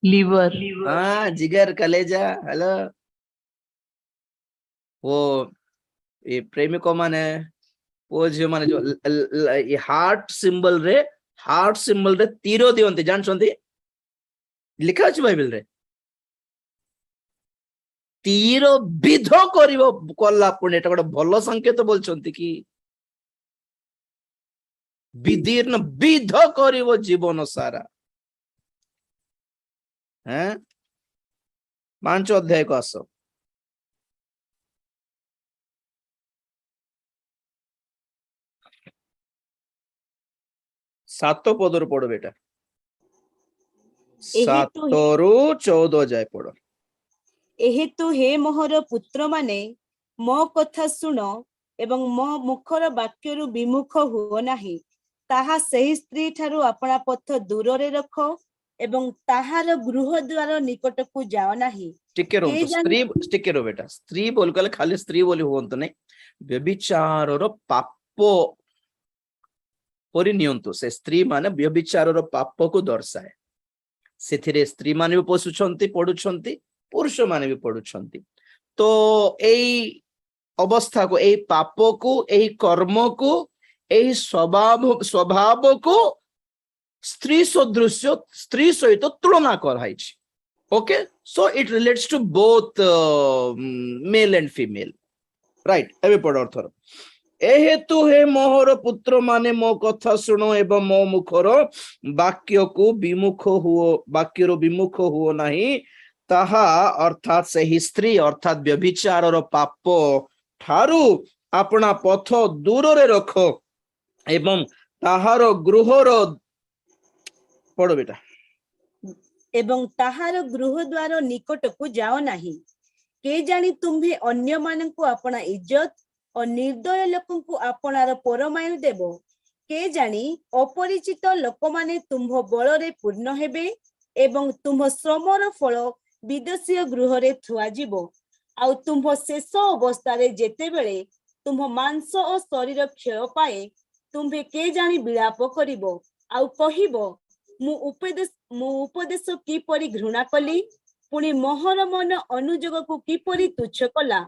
लिवर हाँ जिगर कलेजा हेलो वो ये प्रेमिको माने वो झियो माने जो हार्ट सिंबल रे तीर दियंती जानछंती लिखा अछि बाइबल रे तीर विध करिवो कला पुणी एटा गोटे भल संकेत बोलछंती कि विदीर्ण विध करिवो जीवन सारा हैं 5 अध्याय को आस सात पदर पढ़ो बेटा 7 रु 14 जाए पढ़ो। एहे तो हे मोहर पुत्र माने मो कथा सुन एवं मो मुखर वाक्यरु विमुख हुओ नाही ताहा सही स्त्री ठारू अपना पथ दूर रे रख एवं ताहार गृह द्वार निकट को जाओ नाही। टिके रो स्त्री टिके रो बेटा स्त्री बोल कले खाली स्त्री बोली होंतो नहीं व्यभिचार रो पाप परि नियंतु से स्त्री माने व्यभिचार रो पाप को दर्शाए सेथिरे स्त्री माने भी पोसुछंती पढुछंती पुरुष माने भी पढुछंती तो एई अवस्था को एई पाप को एई कर्म को एई स्वभाव को स्त्री सदृश्य स्त्री सहित तुलना कराइछि okay so it relates to both male and female right एबे पढ़ अर्थ ए हेतु हे मोहर पुत्र माने मो कथा शुण एवं मो मुखर वाक्य को विमुख हुओ नहीं ताहा अर्थात से ही स्त्री अर्थात व्यभिचार पाप ठारू अपना पथ दूर रे रख एवं ताहार गृहर पढ़ो बेटा ଏବଂ ତାହାର ଗୃହ ଦ୍ୱାର ନିକଟକୁ ଯାଅ ନାହିଁ କେ ଜାଣି ତୁମ୍ଭେ ଅନ୍ୟମାନଙ୍କୁ ଆପଣା ଇଜ୍ଜତ ଓ ନିର୍ଦ୍ଦୟ ଲୋକଙ୍କୁ ଆପଣାର ପରମାୟୁ ଦେବ କେ ଜାଣି ଅପରିଚିତ ଲୋକମାନେ ତୁମ୍ଭ ବଳରେ ପୂର୍ଣ୍ଣ ହେବେ ଏବଂ ତୁମ୍ଭ ଶ୍ରମର ଫଳ ବିଦେଶୀୟ ଗୃହରେ ଥୁଆଯିବ ଆଉ ତୁମ୍ଭ ଶେଷ ଅବସ୍ଥାରେ ଯେତେବେଳେ ତୁମ୍ଭ ମାଂସ ଓ ଶରୀର କ୍ଷୟ ପାଏ ତୁମ୍ଭେ କେ ଜାଣି ବିଳାପ କରିବ ଆଉ କହିବ ମୁଁ ଉପଦେଶ କିପରି ଘୃଣା କଲି ପୁଣି ମୋହର ମନ ଅନୁଯୋଗକୁ କିପରି ତୁଚ୍ଛ କଲା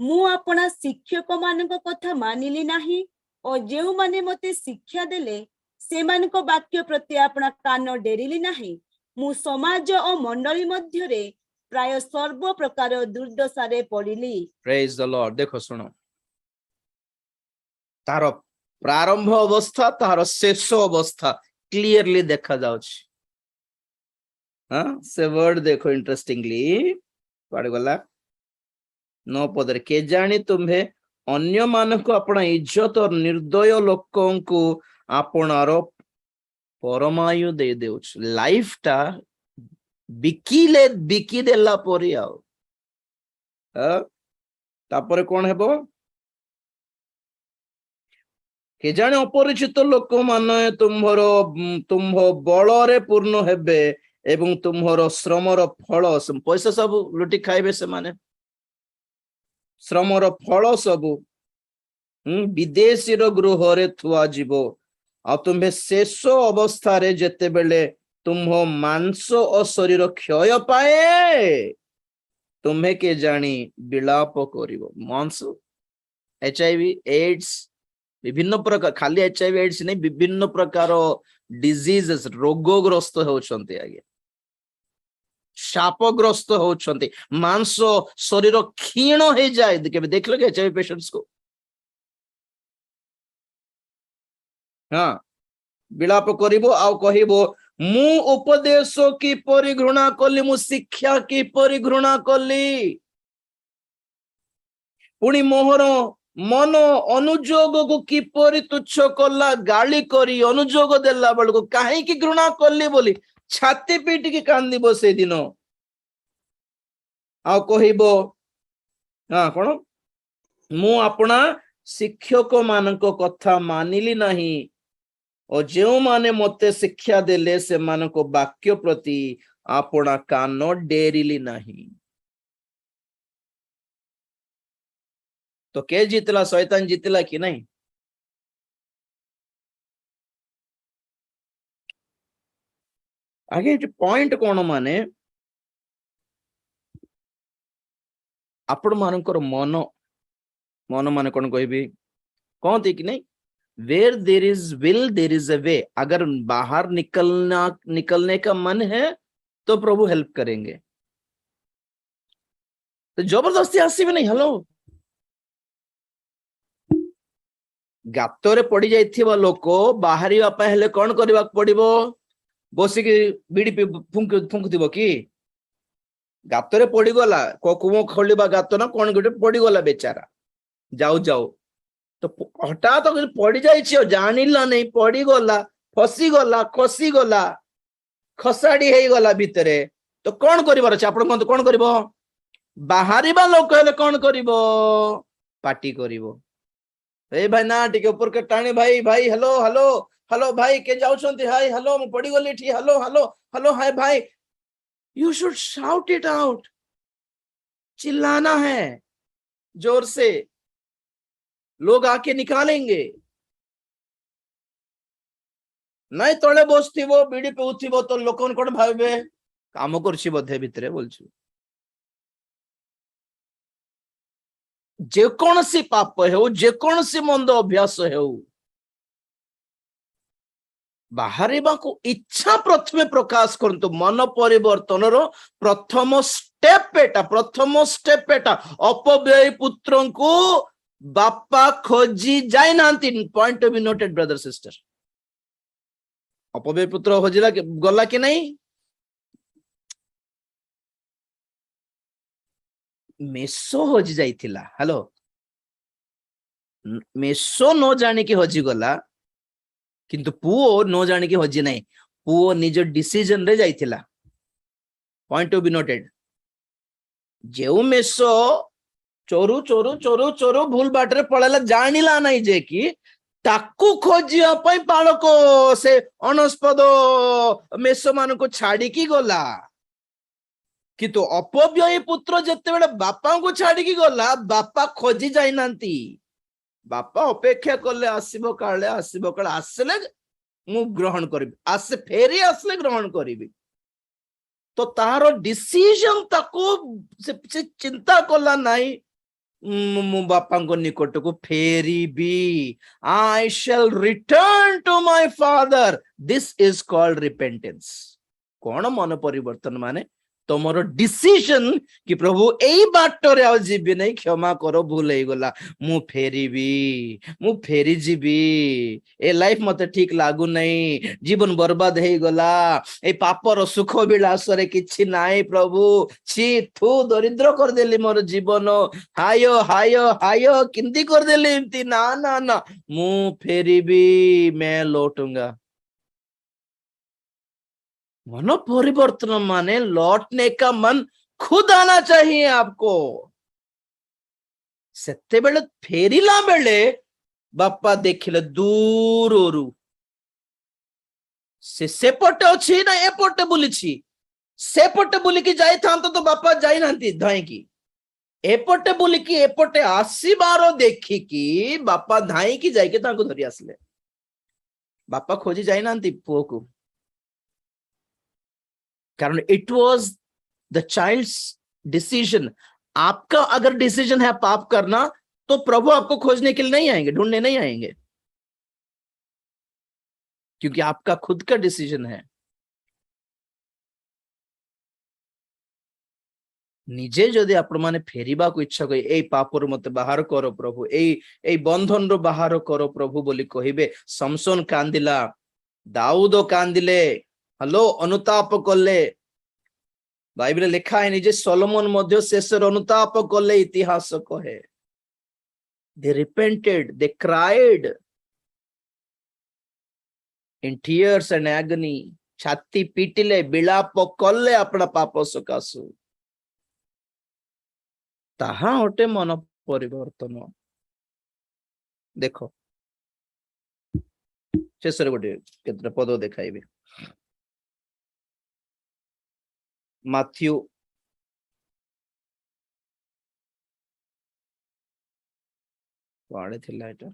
ମୁଁ ଆପଣା ଶିକ୍ଷକ ମାନଙ୍କ କଥା ମାନିଲି ନାହିଁ ଓ ଯେଉଁମାନେ ମତେ ଶିକ୍ଷା ଦେଲେ ସେମାନଙ୍କ ବାକ୍ୟ ପ୍ରତି ଆପଣା କାନ ଡେରିଲି ନାହିଁ ମୁଁ ସମାଜ ଓ ମଣ୍ଡଳୀ ମଧ୍ୟରେ ପ୍ରାୟ ସର୍ବ ପ୍ରକାର ଦୁର୍ଦ୍ଦଶାରେ ପଡ଼ିଲି। ପ୍ରେଜ୍ ଦ ଲର୍ଡ। ଦେଖ ଶୁଣ ତାର ପ୍ରାରମ୍ଭ ଅବସ୍ଥା ତାର ଶେଷ ଅବସ୍ଥା क्लियरली देखा जाउछ। से वर्ड देखो इंटरेस्टिंगली पढ़ गला 9 पदर के जानी तुम्हे अन्य मानक अपना इज्जत और निर्दय लोकों को आपनारो परमायु दे देउछ लाइफ टा बिकी देला परी आउ तापर कोन हेबो के जाने अपरिचित लोक माने तुम्भ बलरे पूर्ण हेबे एवं तुम्हर श्रमर फल पैसा सब लुटी खाइबे से माने श्रमर फल सब विदेशी गृह रे थुआ जीवो आ तुम्हे शेष अवस्था रे जेते बेले तुम्ह मांस और शरीर क्षय पाए तुम्हे के जानी विलाप करिवो मांस HIV एड्स विभिन्न प्रकार खाली HIV एड्स नहीं विभिन्न प्रकार डिजीजेस रोगग्रस्त होउछन्ते आगे शापग्रस्त होउछन्ते मांस शरीर क्षीण हो जाए केबे देखलो के HIV पेशेंट्स को हाँ विलाप करिवो आ कहिवो मु उपदेश की परि घृणा कली मु शिक्षा की परि घृणा कली पुणी मोहर मन अनुजोग को किपरि तुच्छ कला गाली करी अनुजोग देला बेलको काहे की घृणा कली बोली छाती पीट के कांदिबो से दिन आ कहिबो हां कोन मु अपना शिक्षक मानक कथा मानिली नहीं और जो माने मते शिक्षा देले से मानको वाक्य प्रति अपना कान डेरिली नहीं। तो के जीतला शैतान जीतला कि नहीं? आगे पॉइंट कौन माने आपण मानकर मन मन माने कौन कहबी कहते कि नहीं where there is will there is a way अगर बाहर निकलने का मन है तो प्रभु हेल्प करेंगे तो जबरदस्ती आसीबे नहीं। हेलो गातरे पड़ी जाइथिबा लोक बाहरिबा पहले कौन करबा पड़िबो बसिकी बीड़ी फुंकुथिबो कि गातरे पड़ी गला कुओं खोलिबा गात ना कौन गोटे पड़ी गला बेचारा जाऊ जाऊ तो हठात तो पड़ी जाइछि जानिला नहीं पड़ी गला फसी गला खसी गला खसाड़ी हे गला भितरे तो कौन करिबार अछि आपण कोन कौन करिवो बाहरिबा लोक हेले कौन करिवो पार्टी करिवो ए भाई ना टिके ऊपर के टाणी भाई भाई हेलो हेलो हेलो भाई के जाउछंती हाय हेलो मु पड़ी गली ठी हेलो हेलो हेलो हाय भाई you should shout it out चिल्लाना है जोर से लोग आके निकालेंगे नहीं तले बसथिबो बीड़ी पे उठिबो तो लोकन कोन भाबे काम करछि बधे भितरे बोलछु जे कौन सी पाप हो जे कौन सी मंद अभ्यास हो बाहरिबा को इच्छा प्रथमे प्रकाश करंतु मन परिवर्तन रो प्रथम स्टेप एटा अपव्यय पुत्र को ବାପା ଖୋଜି ଯାଇନାହାନ୍ତି। ପଏଣ୍ଟ ଟୁ ବି ନୋଟେଡ ବ୍ରଦର ସିଷ୍ଟର। ଅପବ୍ୟୟ ପୁତ୍ର ହଜିଲା ଗଲା କି ନାହିଁ? ମେଷୋ ହଜି ଯାଇଥିଲା। ହ୍ୟାଲୋ, ମେଷୋ ନ ଜାଣିକି ହଜିଗଲା, କିନ୍ତୁ ପୁଅ ନ ଜାଣିକି ହଜି ନାହିଁ। ପୁଅ ନିଜ ଡିସିଜନ ରେ ଯାଇଥିଲା। ପଏଣ୍ଟ ଟୁ ବି ନୋଟେଡ। ଯେଉଁ ମେଷୋ ଚୋରୁ ଚୋରୁ ଚୋରୁ ଚୋରୁ ଭୁଲ ବାଟରେ ପଳେଇଲା, ଜାଣିଲା ନାହିଁ ଯେ କି ତାକୁ ଖୋଜିବା ପାଇଁ ପାଳକ ସେ ଅଣସ୍ପଦ ମେଷ ମାନଙ୍କୁ ଛାଡିକି ଗଲା। କିନ୍ତୁ ଅପବ୍ୟୟୀ ପୁତ୍ର ଯେତେବେଳେ ବାପାଙ୍କୁ ଛାଡିକି ଗଲା, ବାପା ଖୋଜି ଯାଇନାହାନ୍ତି। ବାପା ଅପେକ୍ଷା କଲେ, ଆସିବ କାଳେ, ଆସିବ କାଳେ, ଆସିଲେ ମୁଁ ଗ୍ରହଣ କରିବି, ଫେରି ଆସିଲେ ଗ୍ରହଣ କରିବି। ତ ତାହାର ଡିସିଜନ ତାକୁ ସେ ଚିନ୍ତା କଲା ନାହିଁ, ମୁଁ ବାପାଙ୍କ ନିକଟକୁ ଫେରିବି। I shall return to my father. This is called repentance. କଣ ମନ ପରିବର୍ତ୍ତନ ମାନେ? ତମର ଡିସିଜନ କି ପ୍ରଭୁ ଏଇ ବାଟରେ ଆଉ ଯିବି ନାହିଁ, କ୍ଷମା କର, ଭୁଲ ହେଇଗଲା, ମୁଁ ଫେରିବି, ମୁଁ ଫେରି ଯିବି। ଏ ଲାଇଫ ମତେ ଠିକ ଲାଗୁନାହିଁ, ଜୀବନ ବର୍ବାଦ ହେଇଗଲା, ଏଇ ପାପର ସୁଖ ବିଳାସରେ କିଛି ନାହିଁ ପ୍ରଭୁ, ଛି ଥୁ ଦରିଦ୍ର କରିଦେଲି ମୋର ଜୀବନ, ହାୟ ହାୟ ହାୟ କେମିତି କରିଦେଲି ଏମିତି, ନା ନା ନା, ମୁଁ ଫେରିବି, मैं लौटूंगा। मन परिवर्तन माने लौटने का मन खुद आना चाहिए आपको। सेते बेले फेरिला बेले बापा देखिले दूररू से सेपटे अछि ना एपटे बुलिछि। सेपटे बुलिकी जाई थांतो तो बापा जाई नांती धाईकी, एपटे बुलिकी एपटे आसीबार देखिकी बापा धाईकी जाईके तांको धरि आसले। बापा खोजी जाई नांती पुओ को, कारण it was the child's decision. आपका अगर डिसीजन है पाप करना, तो प्रभु आपको खोजने के लिए नहीं आएंगे, ढूंढने नहीं आएंगे, क्योंकि आपका खुद का डिसीजन है। निजे जदि आपण माने फेरिबा को इच्छा करी, एई पापर मते बाहर करो प्रभु, एई बंधन रो बाहर करो प्रभु बोली कहिबे। समसन कांदिला, दाऊद कांदिले, हेलो अनुताप कले। बाइबल लिखा है निजे सोलोमन मध्य शेषर अनुताप कले, इतिहास कहे। They repented, they cried in tears and agony. छाती पीटिले, बिलाप कले अपना पाप सकाशु। ताहा होटे मन परिवर्तन। देखो शेषर गोटे केतटा पद देखाइबे। माथ्यू वाड़े थिला एटा,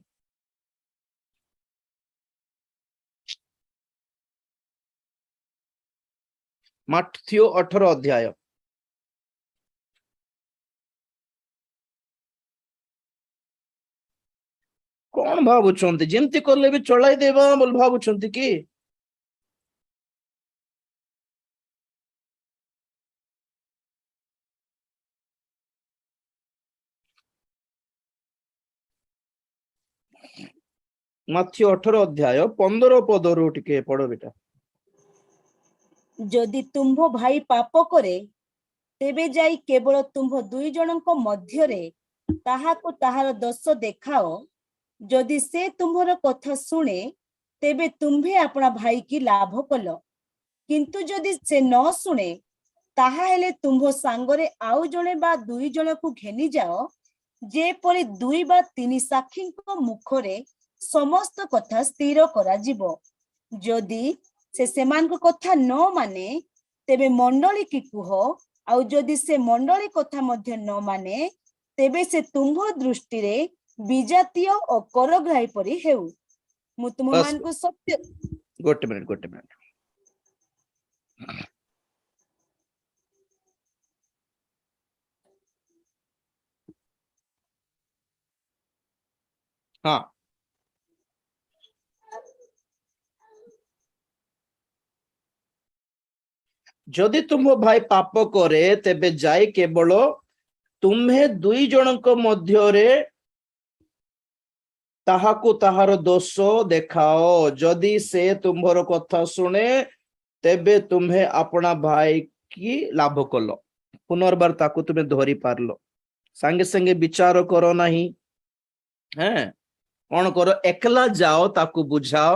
माथ्यू 18 अध्याय। कौन भावुଛନ୍ତି जेमती करले भी चलाई देबा बोल भावुଛନ୍ତି कि? माथ्यू 18 अध्याय 15 पदरू टिके पढ़ो बेटा। ଯଦି ତୁମ୍ଭ ଭାଇ ପାପ କରେ, ତେବେ ଯାଇ କେବଳ ତୁମ୍ଭ ଦୁଇ ଜଣଙ୍କ ମଧ୍ୟରେ ତାହାକୁ ତାହାର ଦୋଷ ଦେଖାଅ। ଯଦି ସେ ତୁମ୍ଭର କଥା ଶୁଣେ, ତେବେ ତୁମ୍ଭେ ଆପଣା ଭାଇକି ଲାଭ କଲ। କିନ୍ତୁ ଯଦି ସେ ନ ଶୁଣେ, ତାହା ହେଲେ ତୁମ୍ଭ ସାଙ୍ଗରେ ଆଉ ଜଣେ ବା ଦୁଇ ଜଣକୁ ଘେନି ଯାଅ, ଯେପରି ଦୁଇ ବା ତିନି ସାକ୍ଷୀଙ୍କ ମୁଖରେ ସମସ୍ତ କଥା ସ୍ଥିର କରାଯିବ। ଯଦି ସେ ସେମାନଙ୍କ କଥା ନ ମାନେ, ତେବେ ମଣ୍ଡଳୀ କି କୁହ, ଆଉ ଯଦି ସେ ମଣ୍ଡଳୀ କଥା ମଧ୍ୟ ନ ମାନେ, ତେବେ ସେ ତୁମ୍ଭ ଦୃଷ୍ଟିରେ ବିଜାତୀୟ ଓ କରଗ୍ରାହୀ ପରି ହେଉ। ମୁଁ ତୁମମାନଙ୍କୁ ସତ୍ୟ। ଗୋଟେ ମିନିଟ। हाँ, जदि तुम भाई पाप करे, तेबे जाई केवल तुम्हे दुई जनक मध्यरे ତାହାକୁ ତାହାର ଦୋଷ ଦେଖାଅ, ଯଦି ସେ ତୁମ୍ଭର କଥା ଶୁଣେ ତେବେ ତୁମ୍ଭେ ଆପଣା ଭାଇ କି ଲାଭ କଲ, ପୁନର୍ବାର ତାକୁ ତୁମେ ଧରି ପାରିଲ। ସାଙ୍ଗେ ସାଙ୍ଗେ ବିଚାର କର ନାହିଁ, କଣ କର, ଏକଲା ଯାଅ ତାକୁ ବୁଝାଅ,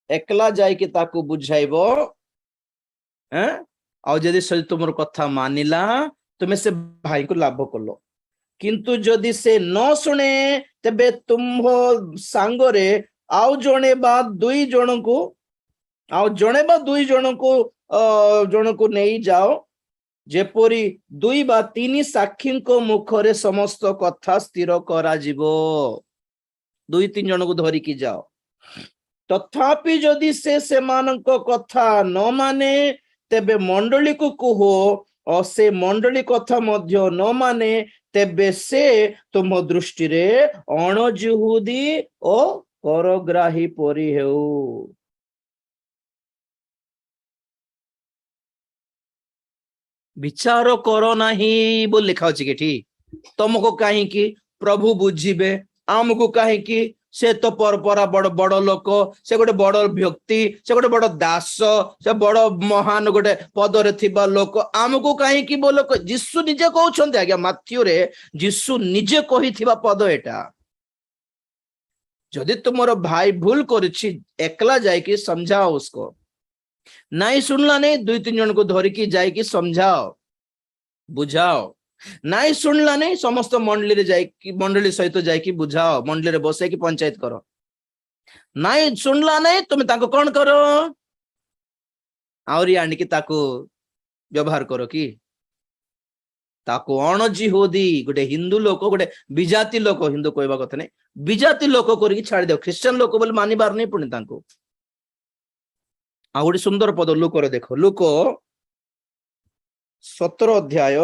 ଏକଲା ଯାଇକି ତାକୁ ବୁଝାଇବ। ଆଉ ଯଦି ସେ ତୁମର କଥା ମାନିଲା ତୁମେ ସେ ଭାଇକୁ ଲାଭ କଲ। କିନ୍ତୁ ଯଦି ସେ ନ ଶୁଣେ ତେବେ ତୁମ୍ଭ ସାଙ୍ଗରେ ଆଉ ଜଣେ ବା ଦୁଇ ଜଣଙ୍କୁ ନେଇ ଯାଅ, ଯେପରି 2 ବା 3 ସାକ୍ଷୀଙ୍କ ମୁଖରେ ସମସ୍ତ କଥା ସ୍ଥିର କରାଯିବ। 2-3 ଜଣଙ୍କୁ ଧରିକି ଯାଅ। ତଥାପି ଯଦି ସେ ସେମାନଙ୍କ କଥା ନ ମାନେ ତେବେ ମଣ୍ଡଳୀକୁ କୁହ, ଓ ସେ ମଣ୍ଡଳୀ କଥା ମଧ୍ୟ ନ ମାନେ ତେବେ ସେ ତୁମ ଦୃଷ୍ଟିରେ ଅଣଜିହୁଦୀ ଓ କରଗ୍ରାହୀ ପରି ହେଉ। ବିଚାର କର ନାହିଁ ବୋଲି ଲେଖା ଅଛି କି ଏଠି? ତମକୁ କାହିଁକି ପ୍ରଭୁ ବୁଝିବେ, ଆମକୁ କାହିଁକି? ସେ ତ ପରା ବଡ ଲୋକ, ସେ ଗୋଟେ ବଡ ବ୍ୟକ୍ତି, ସେ ଗୋଟେ ବଡ ଦାସ, ସେ ବଡ ମହାନ ଗୋଟେ ପଦରେ ଥିବା ଲୋକ, ଆମକୁ କାହିଁକି ବୋଲ? ଯୀଶୁ ନିଜେ କହୁଛନ୍ତି ଆଜ୍ଞା, ମାଥ୍ୟୁରେ ଯୀଶୁ ନିଜେ କହିଥିବା ପଦ ଏଟା। ଯଦି ତୁମର ଭାଇ ଭୁଲ କରିଛି ଏକଲା ଯାଇକି ସମଝାओ उसको, ନାଇଁ ଶୁଣିଲା ନାଇଁ 2-3 ଜଣଙ୍କୁ ଧରିକି ଯାଇକି ସମଝାओ, ବୁଝାଅ। ନାଇଁ ଶୁଣିଲା ନାଇଁ ସମସ୍ତ ମଣ୍ଡଳୀ ସହିତ ଯାଇକି ବୁଝାଅ, ମଣ୍ଡଳୀରେ ବସେଇକି ପଞ୍ଚାୟତ କର। ନାଇଁ ଶୁଣିଲା ନାଇଁ ତୁମେ ତାଙ୍କୁ କଣ କର, ଆହୁରି ଆଣିକି ତାକୁ ବ୍ୟବହାର କର କି? ତାକୁ ଅଣଜିହୁଦୀ, ଗୋଟେ ହିନ୍ଦୁ ଲୋକ, ଗୋଟେ ବିଜାତି ଲୋକ, ହିନ୍ଦୁ କହିବା କଥା ନାଇଁ, ବିଜାତି ଲୋକ କରିକି ଛାଡିଦେବ। ଖ୍ରୀଷ୍ଟିଆନ ଲୋକ ବୋଲି ମାନିବାର ନାହିଁ ପୁଣି ତାଙ୍କୁ। ଆଉ ଗୋଟେ ସୁନ୍ଦର ପଦ ଲୁକରେ ଦେଖ, ଲୁକ 17 ଅଧ୍ୟାୟ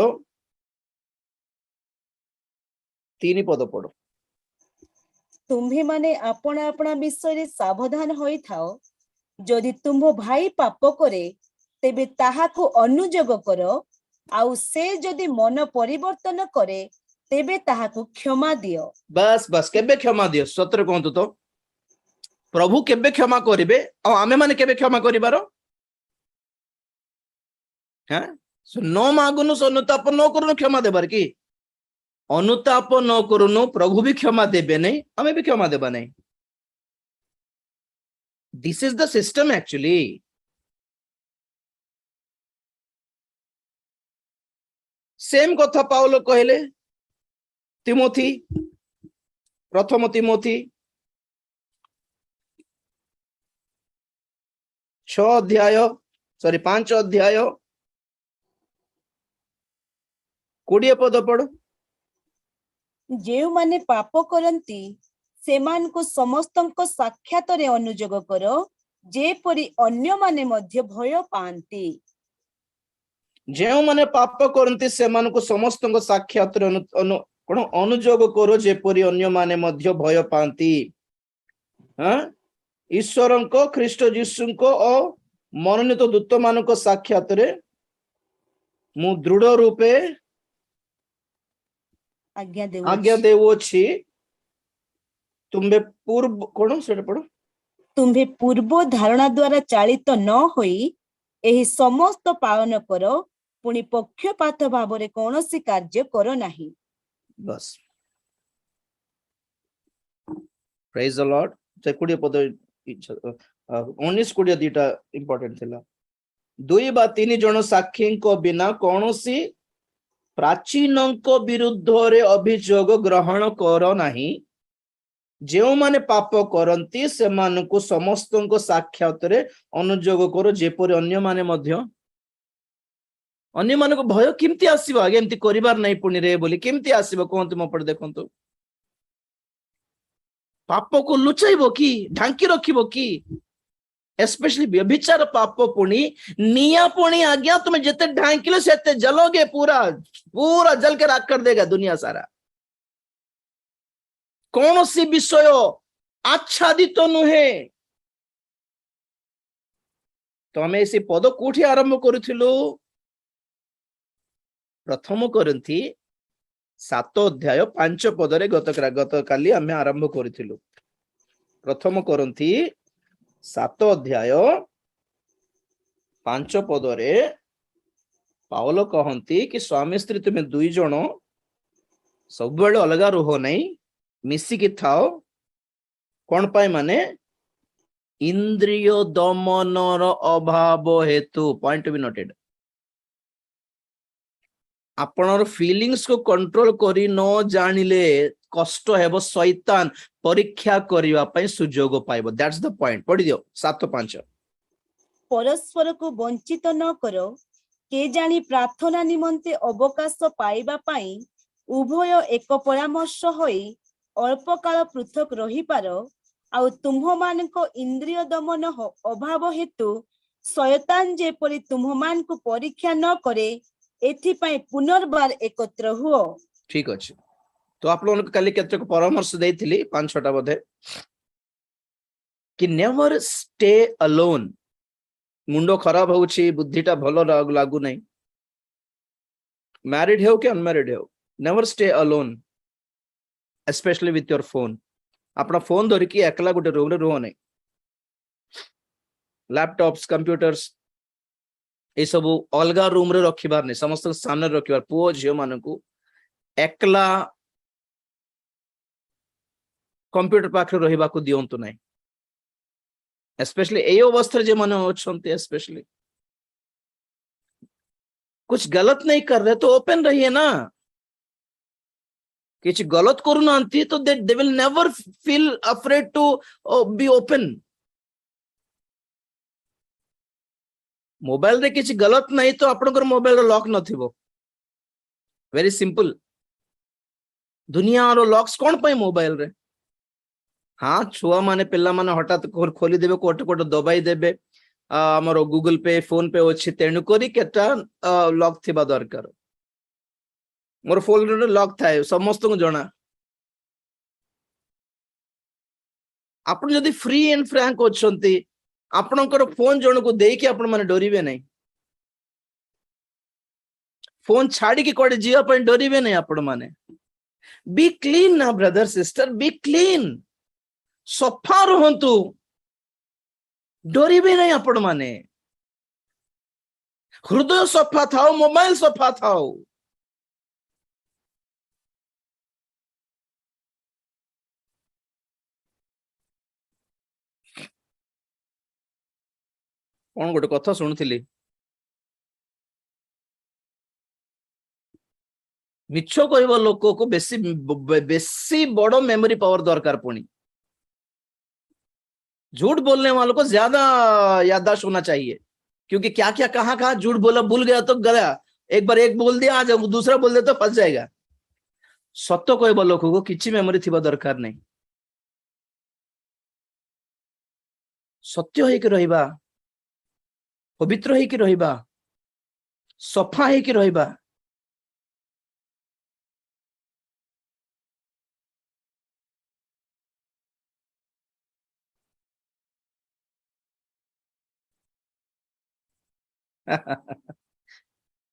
3 ପଦ ପଢ। ତୁମ୍ଭେମାନେ ଆପଣା ଆପଣା ବିଷୟରେ ସାବଧାନ ହୋଇଥାଅ, ଯଦି ତୁମ୍ଭ ଭାଇ ପାପ କରେ ତେବେ ତାହାକୁ ଅନୁଯୋଗ କର, ଆଉ ସେ ଯଦି ମନ ପରିବର୍ତ୍ତନ କରେ ତେବେ ତାହାକୁ କ୍ଷମା ଦିଅ। ବାସ୍ କେବେ କ୍ଷମା ଦିଅ? ସତରେ କୁହନ୍ତୁ ତ, ପ୍ରଭୁ କେବେ କ୍ଷମା କରିବେ ଆଉ ଆମେ ମାନେ କେବେ କ୍ଷମା କରିବାର? ନ ମାଗୁନୁ, ଅନୁତାପ ନ କରୁନୁ କ୍ଷମା ଦେବାର କି? ଅନୁତାପ ନ କରୁନୁ ପ୍ରଭୁ ବି କ୍ଷମା ଦେବେ ନାହିଁ, ଆମେ ବି କ୍ଷମା ଦେବା ନାହିଁ। This is the system actually. Same କଥା ପାଉଲ କହିଲେ ତିମୋଥୀ, ପ୍ରଥମ ତିମୋଥୀ 5 ଅଧ୍ୟାୟ 20 ପଦ ପଢ। ଯେଉଁମାନେ ପାପ କରନ୍ତି ସେମାନଙ୍କୁ ସମସ୍ତଙ୍କ ସାକ୍ଷାତରେ ଅନୁଯୋଗ କର, ଯେପରି ଅନ୍ୟମାନେ ମଧ୍ୟ ଭୟ ପାଆନ୍ତି। ଯେଉଁମାନେ ପାପ କରନ୍ତି ସେମାନଙ୍କୁ ସମସ୍ତଙ୍କ ସାକ୍ଷାତରେ ଅନୁଯୋଗ କର, ଯେପରି ଅନ୍ୟମାନେ ମଧ୍ୟ ଭୟ ପାଆନ୍ତି। ଈଶ୍ୱରଙ୍କ, ଖ୍ରୀଷ୍ଟ ଯୀଶୁଙ୍କ ଓ ମନୋନୀତ ଦୂତମାନଙ୍କ ସାକ୍ଷାତରେ ମୁଁ ଦୃଢ ରୂପେ ଆଜ୍ଞା ଦେଉଅଛି, ତୁମ୍ଭେ ପୂର୍ବ ଧାରଣା ଦ୍ୱାରା ଚାଳିତ ନ ହୋଇ ଏହି ସମସ୍ତ ପାଳନ କର, ପୁଣି ପକ୍ଷପାତ ଭାବରେ କୌଣସି କାର୍ଯ୍ୟ କର ନାହିଁ। ବସ୍, ପ୍ରେଜ ଦ ଲର୍ଡ। 20 ପଦ 19-20 ଦିଟା ଇମ୍ପୋର୍ଟାଣ୍ଟ ଥିଲା। 2 ବା 3 ଜଣ ସାକ୍ଷୀଙ୍କ ବିନା କୌଣସି ପ୍ରାଚୀନଙ୍କ ବିରୁଦ୍ଧରେ ଅଭିଯୋଗ ଗ୍ରହଣ କର ନାହିଁ। ଯେଉଁମାନେ ପାପ କରନ୍ତି ସେମାନଙ୍କୁ ସମସ୍ତଙ୍କ ସାକ୍ଷାତରେ ଅନୁଯୋଗ କର, ଯେପରି ଅନ୍ୟମାନଙ୍କୁ ଭୟ କେମିତି ଆସିବ? ଆଜ୍ଞା ଏମିତି କରିବାର ନାହିଁ ପୁଣି ରେ ବୋଲି କେମିତି ଆସିବ କୁହନ୍ତୁ? ମୋ ପଟେ ଦେଖନ୍ତୁ, ପାପକୁ ଲୁଚାଇବ କି, ଢାଙ୍କି ରଖିବ କି? एस्पेशली व्यभिचार पाप पुणी निया पुणी आज्ञा, तुम्हें जितने ढांकिले सेते जलोगे, पूरा पूरा जल के राख कर देगा दुनिया सारा। कौन सी विषय आच्छादित नुहे। तो हमें इसी पद कोठी आरंभ करूथिलु, प्रथम करंथी 7 ଅଧ୍ୟାୟ 5 ପଦରେ ଗତକାଲି ଆମେ ଆରମ୍ଭ କରିଥିଲୁ। ପ୍ରଥମ କରନ୍ତି 7 ଅଧ୍ୟାୟ 5 ପଦରେ ପାଉଲ କହନ୍ତି କି ସ୍ୱାମୀ ସ୍ତ୍ରୀ ତୁମେ ଦୁଇ ଜଣ ସବୁବେଳେ ଅଲଗା ରୁହ ନାହିଁ, ମିଶିକି ଥାଅ। କଣ ପାଇଁ? ମାନେ ଇନ୍ଦ୍ରିୟ ଦମନର ଅଭାବ ହେତୁ। ପଏଣ୍ଟ ବି ନୋଟେଡ। ଆପଣର ଫିଲିଂସ୍ को कंट्रोल କରି ନ ଜାଣିଲେ କଷ୍ଟ ହେବ, ଶୈତାନ ପରୀକ୍ଷା କରିବା ପାଇଁ ସୁଯୋଗ ପାଇବ। That's the point. ପଢି ଦିଅ 7:5। ପରସ୍ପରକୁ ବଞ୍ଚିତ ନ କର, କେ ଜାଣି ପ୍ରାର୍ଥନା ନିମନ୍ତେ ଅବକାଶ ପାଇବା ପାଇଁ ଉଭୟ ଏକ ପରାମର୍ଶ ହୋଇ ଅଳ୍ପ କାଳ ପୃଥକ ରହିପାର। ଆଉ ତୁମ୍ଭମାନଙ୍କ ଇନ୍ଦ୍ରିୟ ଦମନ ଅଭାବ ହେତୁ ଶୟତାନ ଯେପରି ତୁମ୍ଭମାନଙ୍କୁ ପରୀକ୍ଷା ନ କରେ, ଏଥିପାଇଁ ପୁନର୍ବାର ଏକତ୍ର ହୁଅ। ଠିକ ଅଛି। ତ ଆପଣଙ୍କୁ କାଲି କେତେକ ପରାମର୍ଶ ଦେଇଥିଲି, 5-6ଟା ବୋଧେ, କି ନେଭର ଷ୍ଟେ ଅଲୋନ୍। ମୁଣ୍ଡ ଖରାପ ହଉଛି, ବୁଦ୍ଧିଟା ଭଲ ଲାଗୁ ନାହିଁ, ମ୍ୟାରିଡ ହେଉ କି ଅନମ୍ୟାରିଡ ହେଉ, never stay alone, especially with your phone. ଆପଣ ଫୋନ ଧରିକି ଏକଲା ଗୋଟେ ରୁମରେ ରୁହ ନାହିଁ। ଲ୍ୟାପଟପ୍ସ, କମ୍ପ୍ୟୁଟର୍ସ ଏସବୁ ଅଲଗା ରୁମରେ ରଖିବାର ନାହିଁ, ସମସ୍ତଙ୍କ ସାମ୍ନାରେ ରଖିବାର। ପୁଅ ଝିଅ ମାନଙ୍କୁ ଏକଲା କମ୍ପ୍ୟୁଟର ପାଖରେ ରହିବାକୁ ଦିଅନ୍ତୁ ନାହିଁ। एस्पेशली ये अवस्था जो मन एस्पेशली कुछ गलत नहीं कर रहे तो ओपन रहिए ना। किसी गलत करू ना तो they will never feel afraid to be open. Mobile रे किसी गलत नहीं तो आपनकर मोबाइल लॉक न थिबो। Very simple. दुनिया रो लॉक्स कौन पाई मोबाइल रे? हाँ, छुआ माने पिल्ला माने हठात खोली देबे, कोट कोट दबाई देबे। हमर गूगल पे, फोन पे अछि, तेनु करी केटा लॉक थिबा दरकार। मोर फोन रे लॉक थाए, समस्त को जणा। आपण जदी फ्री एंड फ्रैंक होछंती, आपनकर फोन जण को देई कि आपण माने डरिबे नै। फोन छाड़ी कि कोडे जिया पर डरिबे नै आपण माने। बी क्लीन ना ब्रदर सिस्टर, बी क्लीन। सफा रुहंतु, डरिबे नहीं आपण माने। हृदय सफा थाओ, मोबाइल सफा थाओ। कौन गोटे कथा शुणुथिली, मिछ कहवा लोक को बेसी बेसी बड़ मेमोरी पावर दरकार। पुणी झूठ बोलने वालों को ज्यादा याददाश्त होना चाहिए, क्योंकि क्या क्या कहाँ कहाँ झूठ बोला, भूल गया तो गया। एक बार एक बोल दिया, आज दूसरा बोल दिया तो फंस जाएगा। सत्य कहवा लोक को किसी मेमोरी थिबा दरकार नहीं। सत्य होइके रहिबा, पवित्र होइके रहिबा, सफा होइके रहिबा।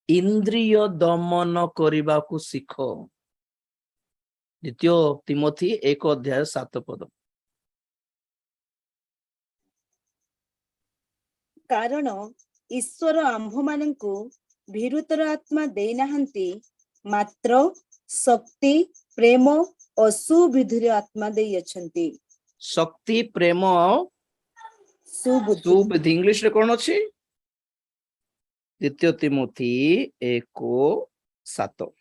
इंद्रिय दमन करने को शिख। द्वितीय तिमोथी 1:7। कारण ईश्वर आम्भ मानंकु भीरुतर आत्मा देई नाहंती, मात्र शक्ति, प्रेम और सुबुद्धिर आत्मा देई अछंती। शक्ति, प्रेम, सुबुद्धि। सुबुद्धि इंग्लिश रे कोन अछि? द्वितीय तिमोथी 1:7।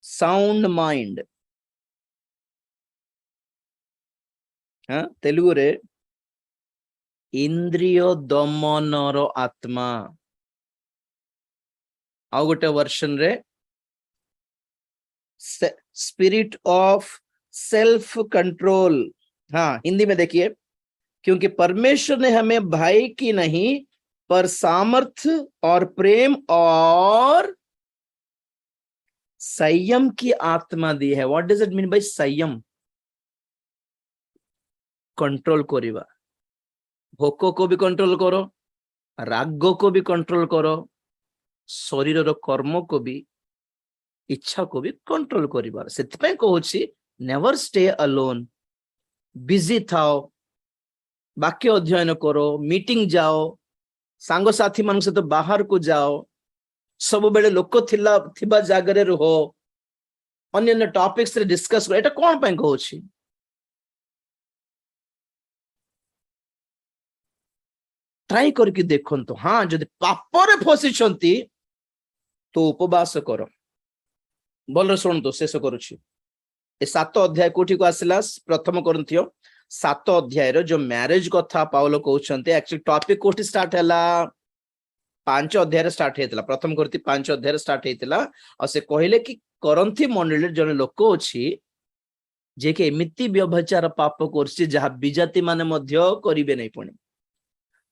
Sound mind. हाँ, तेलुगु रे इंद्रिय दमनर आत्मा। आउ गोटे वर्षन रे स्पिरिट ऑफ सेल्फ कंट्रोल। हाँ, हिंदी में देखिए, क्योंकि परमेश्वर ने हमें भाई की नहीं पर सामर्थ्य और प्रेम और संयम की आत्मा दी है। What does it mean by संयम? कंट्रोल करिबा। भोक को भी कंट्रोल करो, राग को भी कंट्रोल करो, शरीर रो कर्म को भी इच्छा को भी कंट्रोल करिबार सेति कहूची नेवर स्टे अलोन बिजी थाओ वाक्य अध्ययन करो मीटिंग जाओ सांग साथी मान सहित बाहर को जाओ सब बेले लोक थिबा जागरे रहो अन्य टॉपिक्स रे डिस्कस करो एटा कोन पय कहूची ट्राई करके देखंतु हाँ जदि पापरे फसिछंती तो उपवास करो बोल शुणु शेष करुछि ए 7 अध्याय कोठी को आसिला प्रथम करंथियो 7 अध्याय रो जो मैरिज कथा पाउल कहउछंती एक्चुअली टॉपिक कोठी स्टार्ट हैला 5 अध्याय रे स्टार्ट हेतला प्रथम करती 5 अध्याय रे स्टार्ट हेतला और से कहिले कि करंथी मंडली जने लोक अछि जे के एमिति व्यभिचार पाप करछि जहा विजाति माने मध्य करिवे नै पुणी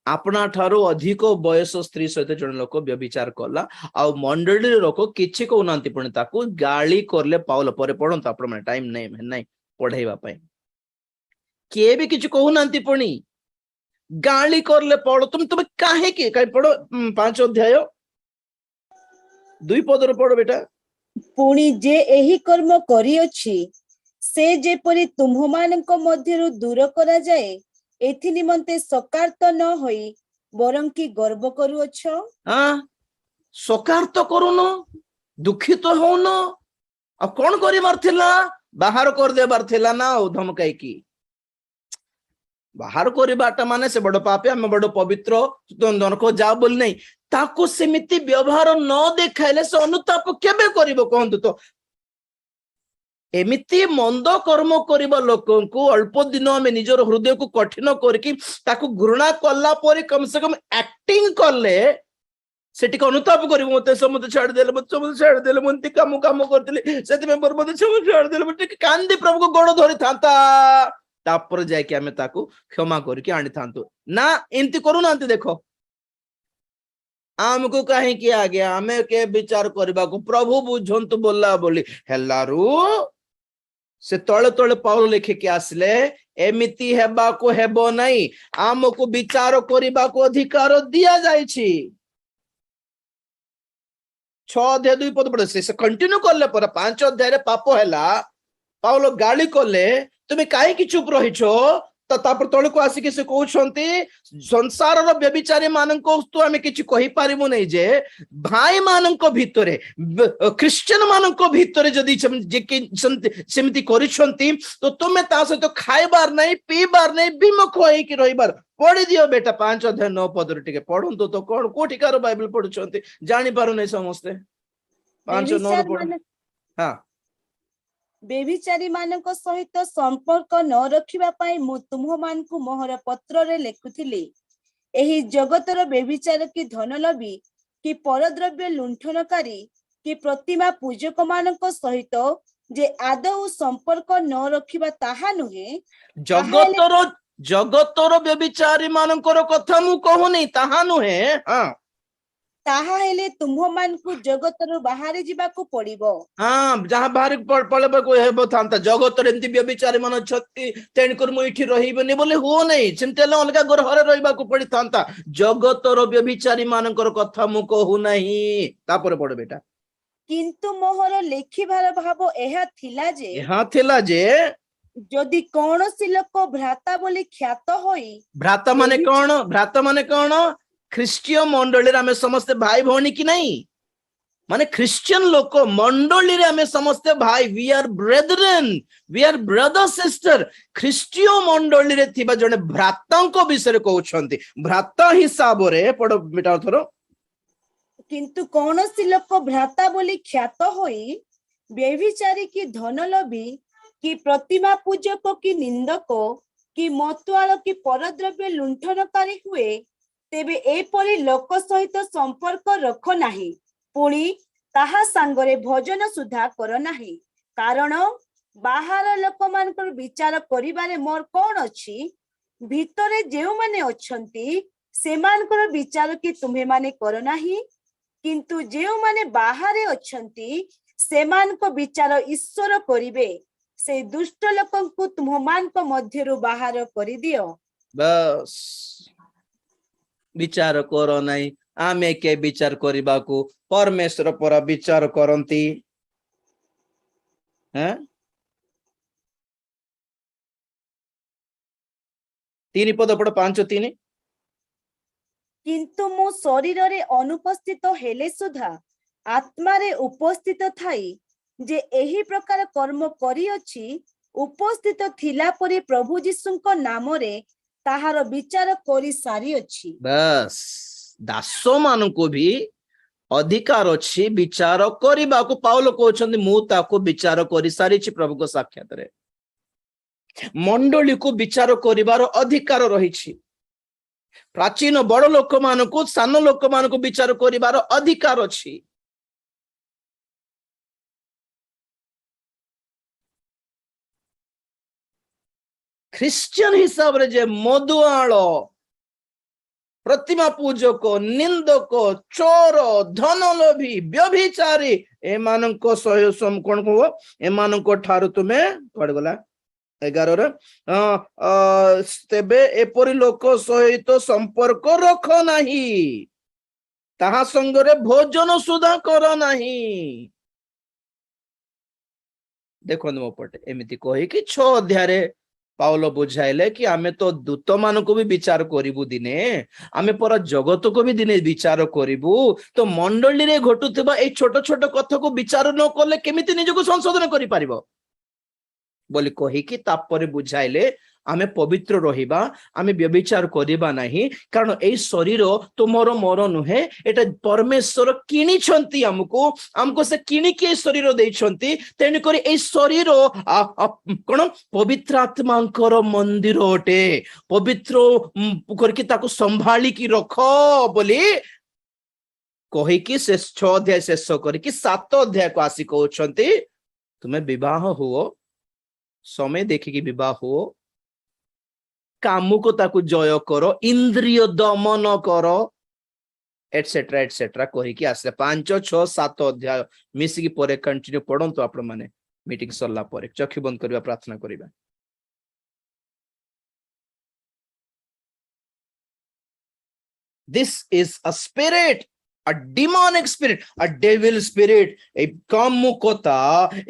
आपना ठारो अधिक बयस स्त्री सहित जन लोक व्यभिचार कला आ मंडली लोक किछि कहउनांती पुणी ताकू गाली करले पाउल परे पढंत आपण माने टाइम नै पढाइबा पय के भी किछि कहउनांती पुणी गाली करले पढ़ो तुम काहे के काहे पढ़ो 5 अध्याय 2 पद रे पढ़ो बेटा पुणी जे एही कर्म करिअछि से जेपरि तुम्हमानक मध्यरु दूर करा जाए एथि निमंते सकार्त न होई बरं कि गर्व करूअछ हां सकार्त करूनो दुखित होनो आ कोन करिमार थिला बाहर कर देबार थिला ना धमकाई की बाहर करबाटा माने से बड़ पापे हम बड़ पवित्र नरक जा बोल नहीं ताको सेमिति व्यवहार न देखाइले से अनुताप केबे करिवो कहंतु तो एमिति मंद कर्म करिबा लोकन को अल्प दिन में निजर हृदय को कठिन करके ताको घृणा कला परे कम से कम एक्टिंग करले सेटिक अनुताप करिवो मते समझ छाड़ देले मंती काम करतले सेति में बरबद समझ छाड़ देले मते कांदी प्रभु को गोड़ धरि थांता तापर जाय कि हमें ताको क्षमा करके आनी थांतो ना एंती करू नांती देखो आमको कहीं किया गया हमें के विचार करबा को प्रभु बुझंतु बोला बोली हेलारू से तळे तळे पाउल लिखे के आसले एमिति हेबा को हेबो नहीं आमको विचार करबा को अधिकार दिया जाय छी 6 अध्याय 2 पद पढ़े से कंटिन्यू करले पर 5 अध्याय रे पाप हैला पाउल गाली करले तुम कहीं चुप रहीछो तो तापर तळ को आसी के से कहउछंती संसार रो व्यभिचारी माननको तो हमें किछि कहि पारिबो नै जे भाई माननको भितरे क्रिश्चियन माननको भितरे जदी जे कि सेमिति करिछंती तो तुमे ता से तो खाइबार नै पीबार नै विमुख होई कि रहिबार पढ़ी दियो बेटा 5 अध्याय 9 पद रे टिके पढंतो तो कोन कोठिकार बाइबल पढुछंती जानि पारो नै समस्ते 5 9 पढ हां बेभिचारी मानक सहित संपर्क न रखिबा पाई मु तुम मानकु मोहर पत्र रे लेखुथिली एही जगतर बेभिचार की धनलबी कि परद्रव्य लुंठनकारी कि प्रतिमा पूजक मानक सहित जे आदौ संपर्क न रखिबा ताहा नुहे जगतर बेभिचारी मानकर कथा मु कहूनी ताहा नुहे हां ताहा हेले तुम मानकु जगतर बाहर जिबाकू पड़िबो हां जहां बाहर पळबा को हेबो थांता जगतर एंती व्यभिचारी मन छति तेन कर मु इठी रहिबनी बोले हो नै चिंतेले अलगा ग्रहरे रहिबा को पड़ी थांता जगतर व्यभिचारी मानकर कथा मु कहू नाही तापर पड़ बेटा किंतु मोहर लेखिबार भाव एहा थिला जे जदि कौनसी लोक भ्राता बोली ख्यात होई भ्राता माने कौन ख्रिस्टियन मंडली रे हमें समस्त भाई भौणी की नहीं माने क्रिश्चियन लोक मंडली रे हमें समस्त भाई we are brethren we are brother sister Christian मंडली रे थिबा जने भ्रातांको विषय कहउछंती भ्राता हिसाब रे पढो बेटा थरो किंतु कौनसी लोक भ्राता बोली ख्यात होई व्यभिचारी की धनलबी कि प्रतिमा पूजक की निंदक कि मतुआल की परद्रव्य लुंठनकारी हुए तेबे एपरि लोक सहित संपर्क रख नाही पुणी ताहा सांगरे भोजन सुधा कर नाही कारण बाहर लोक मानकर विचार करिबारे मोर कोन अछि भितरे जेउ माने अछंती सेमानकर विचार की तुम्हे माने कर नाही किंतु जेउ माने बाहरे अछंती सेमानक विचार ईश्वर करिवे से दुष्ट लोकंकु तुम मानक मध्यरु बाहर करि दियो बस विचार करो नहीं आमे के विचार करबा को परमेश्वर पर विचार करंती হ্যাঁ 3 ପଦ ପଡ 5:3 କିନ୍ତୁ ମୁଁ ଶରୀରରେ ଅନୁପସ୍ଥିତ ହେଲେ ସୁଦ୍ଧା ଆତ୍ମାରେ ଉପସ୍ଥିତ ଥାଇ ଯେ ଏହି ପ୍ରକାର କର୍ମ କରିଅଛି, ଉପସ୍ଥିତ ଥିଲା ପରି ପ୍ରଭୁ ଯୀଶୁଙ୍କ ନାମରେ ତାହାର ବିଚାର କରି ସାରିଅଛି। ବାସ୍ ଦାସ ମାନଙ୍କୁ ବି ଅଧିକାର ଅଛି ବିଚାର କରିବାକୁ। ପାଉଲ କହୁଛନ୍ତି ମୁଁ ତାକୁ ବିଚାର କରି ସାରିଛି ପ୍ରଭୁଙ୍କ ସାକ୍ଷାତରେ। ମଣ୍ଡଳୀକୁ ବିଚାର କରିବାର ଅଧିକାର ରହିଛି। ପ୍ରାଚୀନ ବଡ ଲୋକମାନଙ୍କୁ ସାନ ଲୋକମାନଙ୍କୁ ବିଚାର କରିବାର ଅଧିକାର ଅଛି। ଖ୍ରୀଷ୍ଟିଆନ ହିସାବରେ ଯେ ମଦୁଆଳ, ପ୍ରତିମା ପୂଜକ, ନିନ୍ଦକ, ଚୋର, ଧନଲୋଭୀ, ବ୍ୟଭିଚାରୀ ଏମାନଙ୍କ କଣ କହ ଏମାନଙ୍କ ଠାରୁ ତୁମେ କୁଆଡେ ଗଲା 11 ତେବେ ଏପରି ଲୋକ ସହିତ ସମ୍ପର୍କ ରଖ ନାହିଁ, ତାହା ସଙ୍ଗରେ ଭୋଜନ ସୁଦ୍ଧା କର ନାହିଁ। ଦେଖନ୍ତୁ ମୋ ପଟେ ଏମିତି କହିକି 6 ଅଧ୍ୟାୟରେ ପାଉଲ ବୁଝାଇଲେ କି ଆମେ ତ ଦୂତ ମାନଙ୍କୁ ବି ବିଚାର କରିବୁ ଦିନେ, ଆମେ ପରା ଜଗତକୁ ବି ଦିନେ ବିଚାର କରିବୁ। ତ ମଣ୍ଡଳୀରେ ଘଟୁଥିବା ଏଇ ଛୋଟ ଛୋଟ କଥାକୁ ବିଚାର ନ କଲେ କେମିତି ନିଜକୁ ସଂଶୋଧନ କରିପାରିବ ବୋଲି କହିକି ତାପରେ ବୁଝାଇଲେ ଆମେ ପବିତ୍ର ରହିବା, ଆମେ ବ୍ୟଭିଚାର କରିବା ନାହିଁ। କାରଣ ଏଇ ଶରୀର ତୁମର ମୋର ନୁହେଁ, ଏଟା ପରମେଶ୍ୱର କିଣିଛନ୍ତି ଆମକୁ ସେ କିଣିକି ଏଇ ଶରୀର ଦେଇଛନ୍ତି। ତେଣୁକରି ଏଇ ଶରୀର କଣ ପବିତ୍ର ଆତ୍ମାଙ୍କର ମନ୍ଦିର ଅଟେ, ପବିତ୍ର କରିକି ତାକୁ ସମ୍ଭାଳିକି ରଖ ବୋଲି କହିକି ସେ 6 ଅଧ୍ୟାୟ ଶେଷ କରିକି 7 ଅଧ୍ୟାୟକୁ ଆସି କହୁଛନ୍ତି ତୁମେ ବିବାହ ହୁଅ, ସମୟ ଦେଖିକି ବିବାହ ହୁଅ, କାମକୁ ତାକୁ ଜୟ କର, ଇନ୍ଦ୍ରିୟ ଦମନ କର, ଏଟସେଟ୍ରା ଏଟସେଟ୍ରା କହିକି ଆସିଲେ 5, 6, 7 ଅଧ୍ୟାୟ ମିଶିକି ପରେ କଣ୍ଟିନ୍ୟୁ ପଢନ୍ତୁ ଆପଣ ମାନେ ମିଟିଂ ସରିଲା ପରେ। ଚକ୍ଷୁ ବନ୍ଦ କରିବା, ପ୍ରାର୍ଥନା କରିବା। This is a spirit, a demonic spirit, a devil spirit. এই কামুকতা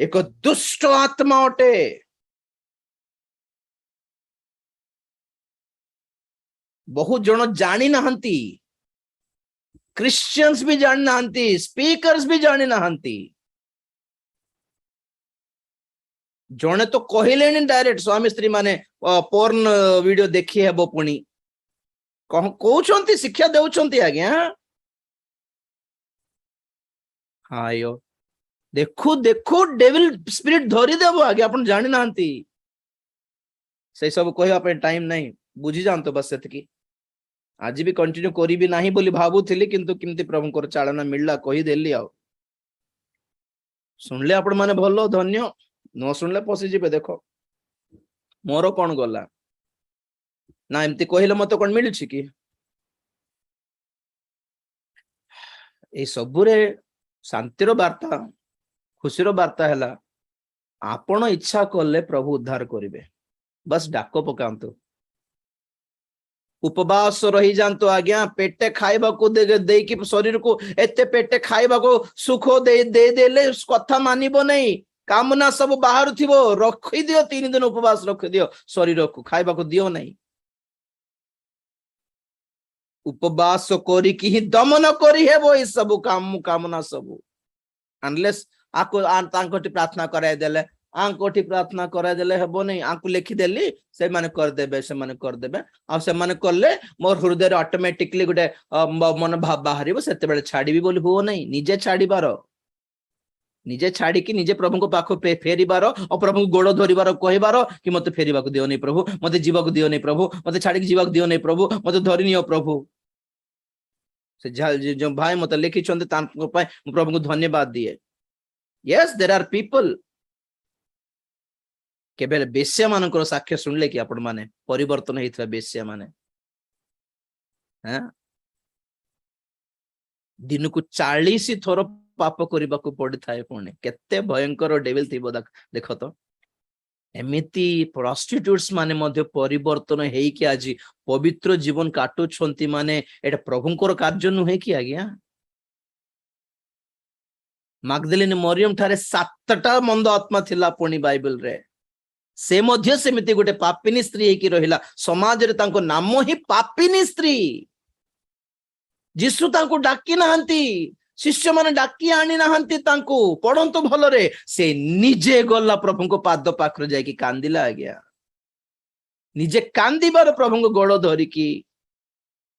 ଏକ ଦୁଷ୍ଟ ଆତ୍ମା ଅଟେ। ବହୁତ ଜଣ ଜାଣି ନାହାନ୍ତି, ଖ୍ରୀଷ୍ଟିଆନ୍ସ ବି ଜାଣି ନାହାନ୍ତି, ସ୍ପିକର୍ସ ବି ଜାଣି ନାହାନ୍ତି। ଜଣେ ତ କହିଲେଣି ଡାଇରେକ୍ଟ ସ୍ୱାମୀ ସ୍ତ୍ରୀ ମାନେ ପର୍ନ ଭିଡିଓ ଦେଖି ହେବ, ପୁଣି କହୁଛନ୍ତି, ଶିକ୍ଷା ଦେଉଛନ୍ତି। ଆଜ୍ଞା ହାୟ ଦେଖୁ ଦେଖୁ ଡେଭିଲ ସ୍ପିରିଟ ଧରିଦେବ ଆଜ୍ଞା, ଆପଣ ଜାଣି ନାହାନ୍ତି। ସେଇ ସବୁ କହିବା ପାଇଁ ଟାଇମ ନାହିଁ, ବୁଝି ଯାଆନ୍ତୁ ବସ୍ ସେତିକି। ଆଜି ବି କଣ୍ଟିନ୍ୟୁ କରିବି ନାହିଁ ବୋଲି ଭାବୁଥିଲି, କିନ୍ତୁ କେମିତି ପ୍ରଭୁଙ୍କର ଚାଳନା ମିଳିଲା କହିଦେଲି। ଆଉ ଶୁଣିଲେ ଆପଣ ମାନେ ଭଲ, ଧନ୍ୟ, ନ ଶୁଣିଲେ ପଶିଯିବେ। ଦେଖ ମୋର କଣ ଗଲା ନା, ଏମିତି କହିଲେ ମତେ କଣ ମିଳୁଛି କି? ଏଇ ସବୁରେ ଶାନ୍ତିର ବାର୍ତ୍ତା, ଖୁସିର ବାର୍ତ୍ତା ହେଲା ଆପଣ ଇଚ୍ଛା କଲେ ପ୍ରଭୁ ଉଦ୍ଧାର କରିବେ। ବାସ୍ ଡାକ ପକାନ୍ତୁ, ଉପବାସ ରହିଯାଆନ୍ତୁ। ଆଜ୍ଞା ପେଟେ ଖାଇବାକୁ ଦେଇକି ଶରୀରକୁ ଏତେ ପେଟେ ଖାଇବାକୁ ସୁଖ ଦେଇଦେଲେ କଥା ମାନିବ ନାହିଁ। କାମନା ସବୁ ବାହାରୁଥିବ, ରଖିଦିଅ 3 ଦିନ ଉପବାସ ରଖିଦିଅ, ଶରୀରକୁ ଖାଇବାକୁ ଦିଅ ନାହିଁ। ଉପବାସ କରିକି ହିଁ ଦମନ କରିହେବ ଏଇ ସବୁ କାମନା ସବୁ। ଅନଲେସ୍ ତାଙ୍କଠି ପ୍ରାର୍ଥନା କରାଇଦେଲେ, ଆଙ୍କଠି ପ୍ରାର୍ଥନା କରାଇଦେଲେ ହେବ ନାହିଁ। ଆଙ୍କୁ ଲେଖିଦେଲି, ସେମାନେ କରିଦେବେ। ଆଉ ସେମାନେ କଲେ ମୋର ହୃଦୟରେ ଅଟୋମେଟିକଲି ଗୋଟେ ମନ ଭାବ ବାହାରିବ, ସେତେବେଳେ ଛାଡିବି ବୋଲି ହୁଅ ନାହିଁ। ନିଜେ ଛାଡିବାର, ନିଜେ ଛାଡିକି ନିଜେ ପ୍ରଭୁଙ୍କ ପାଖକୁ ଫେରିବାର, ଆଉ ପ୍ରଭୁଙ୍କୁ ଗୋଡ ଧରିବାର, କହିବାର କି ମତେ ଫେରିବାକୁ ଦିଅ ନାହିଁ ପ୍ରଭୁ, ମତେ ଯିବାକୁ ଦିଅ ନାହିଁ ପ୍ରଭୁ, ମତେ ଛାଡିକି ଯିବାକୁ ଦିଅ ନାହିଁ ପ୍ରଭୁ, ମତେ ଧରିନିଅ ପ୍ରଭୁ। ସେ ଯୋଉ ଭାଇ ମତେ ଲେଖିଛନ୍ତି ତାଙ୍କ ପାଇଁ ମୁଁ ପ୍ରଭୁଙ୍କୁ ଧନ୍ୟବାଦ ଦିଏ। Yes, there are people. କେବେ ବେଶ୍ୟା ମାନଙ୍କର ସାକ୍ଷ୍ୟ ଶୁଣିଲେ କି ଆପଣ ମାନେ? ପରିବର୍ତ୍ତନ ହେଇଥିବା ବେଶ୍ୟା ମାନେ ଦିନକୁ 40 ଥର ପାପ କରିବାକୁ ପଡିଥାଏ। ପୁଣି କେତେ ଭୟଙ୍କର ଡେଭିଲ ଥିବ ଦେଖ ତ। ଏମିତି ପ୍ରଷ୍ଟିଟ୍ୟୁଟ୍ସ ମାନେ ମଧ୍ୟ ପରିବର୍ତ୍ତନ ହେଇକି ଆଜି ପବିତ୍ର ଜୀବନ କାଟୁଛନ୍ତି। ମାନେ ଏଟା ପ୍ରଭୁଙ୍କର କାର୍ଯ୍ୟ ନୁହେଁ କି ଆଜ୍ଞା? ମାଗଦଲିନୀ ମରିୟମ ଠାରେ 7ଟା ମନ୍ଦ ଆତ୍ମା ଥିଲା ପୁଣି ବାଇବଲରେ। ସେ ମଧ୍ୟ ସେମିତି ଗୋଟେ ପାପିନୀ ସ୍ତ୍ରୀ ହେଇକି ରହିଲା। ସମାଜରେ ତାଙ୍କ ନାମ ହିଁ ପାପିନୀ ସ୍ତ୍ରୀ। ଯୀଶୁ ତାଙ୍କୁ ଡାକି ନାହାନ୍ତି, ଶିଷ୍ୟମାନେ ଡାକି ଆଣି ନାହାନ୍ତି ତାଙ୍କୁ, ପଢନ୍ତୁ ଭଲରେ। ସେ ନିଜେ ଗଲା ପ୍ରଭୁଙ୍କ ପାଦ ପାଖରେ ଯାଇକି କାନ୍ଦିଲା। ଆଜ୍ଞା, ନିଜେ କାନ୍ଦିବାର ପ୍ରଭୁଙ୍କ ଗୋଡ଼ ଧରିକି।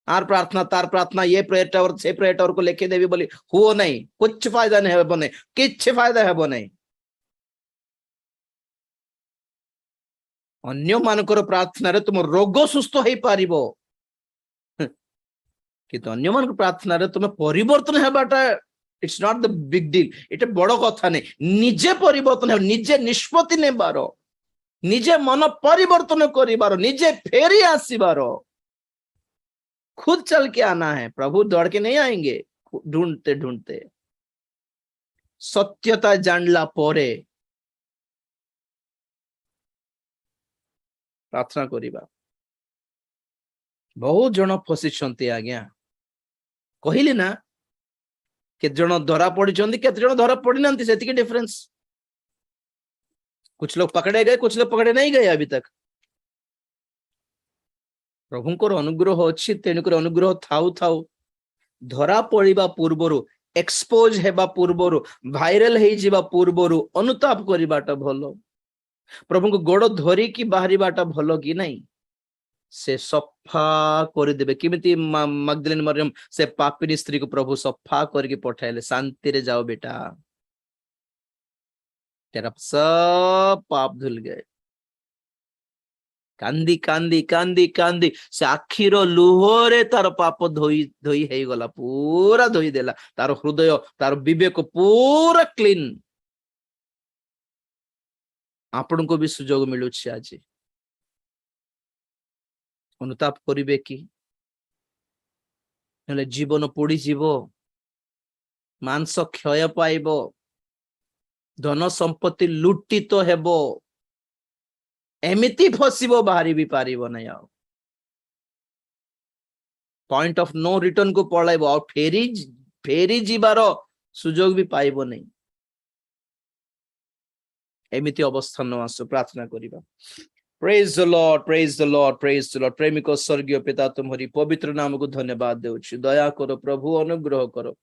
आर प्रार्थना तार प्रार्थना, ये प्रेयर टावर से प्रेयर टावर को लेके देवी बोली हुओ नहीं, कुछ फायदा नहीं है, नहीं किछ फायदा है नहीं। अन्य मानकर प्रार्थना रे तुम रोग सुस्थ हो पारिबो, किंतु अन्य मानकर प्रार्थना रे तुम परिवर्तन हेबाटा it's not the big deal. इटे बड़ कथा नहीं। निजे परिवर्तन है, निजे निष्पत्ति नेबारो, निजे मन परिवर्तन करिबारो, निजे फेरी आसीबारो, खुद चल के आना है। प्रभु दौड़ के नहीं आएंगे, ढूंढते ढूंढते। सत्यता जानला परे प्रार्थना करिबा। बहुत जन फसी आज्ञा, कहली ना केते जन धरा पड़ी, केते जन धरा पड़ी ना, सेतिके डिफरेंस। कुछ लोग पकड़े गए, कुछ लोग पकड़े नहीं गए अभी तक। प्रभुंकर अनुग्रह अच्छी, तेणुकर अनुग्रह थाउ थाउ धरा पड़िबा पूर्वरु, एक्सपोज हेबा पूर्वरु, भाइराल हेइ जिबा पूर्वरु अनुताप करिबाटा भलो। प्रभु को गोड़ धरी की बाहरिबाटा भलो कि नहीं? से सफा कर देबे। किमिति मगदलिनी मरियम से पापिनी स्त्री को प्रभु सफा करके पठाइले, शांति रे जाओ बेटा, तेरा सब पाप धुल गए। कांदी कांदी कांदी कांदी से आखिर लुहरे तार पाप धोई धोई हे गला, पूरा धोई देला। तार हृदय, तार विवेक पूरा क्लीन। आपण को भी सुजोग मिलू आज। अनुताप करिवे कि नले जीवन पोड़ी जीवो, मांस क्षय पाइबो, धन संपत्ति लुटित हेबो, एमिति फसिबो, बाहरी भी पारिबो नहीं। आओ पॉइंट ऑफ नो रिटर्न को पळाइबो, आ फेरी फेरी जीवार सुजोग भी पाइबो नहीं। एमिति अवस्था न आसो, प्रार्थना करिबा। Praise the Lord, praise the Lord, praise the Lord. प्रेमिक स्वर्गीय पिता, तुम्हारी पवित्र नाम को धन्यवाद देउछि। दया करो प्रभु, अनुग्रह करो।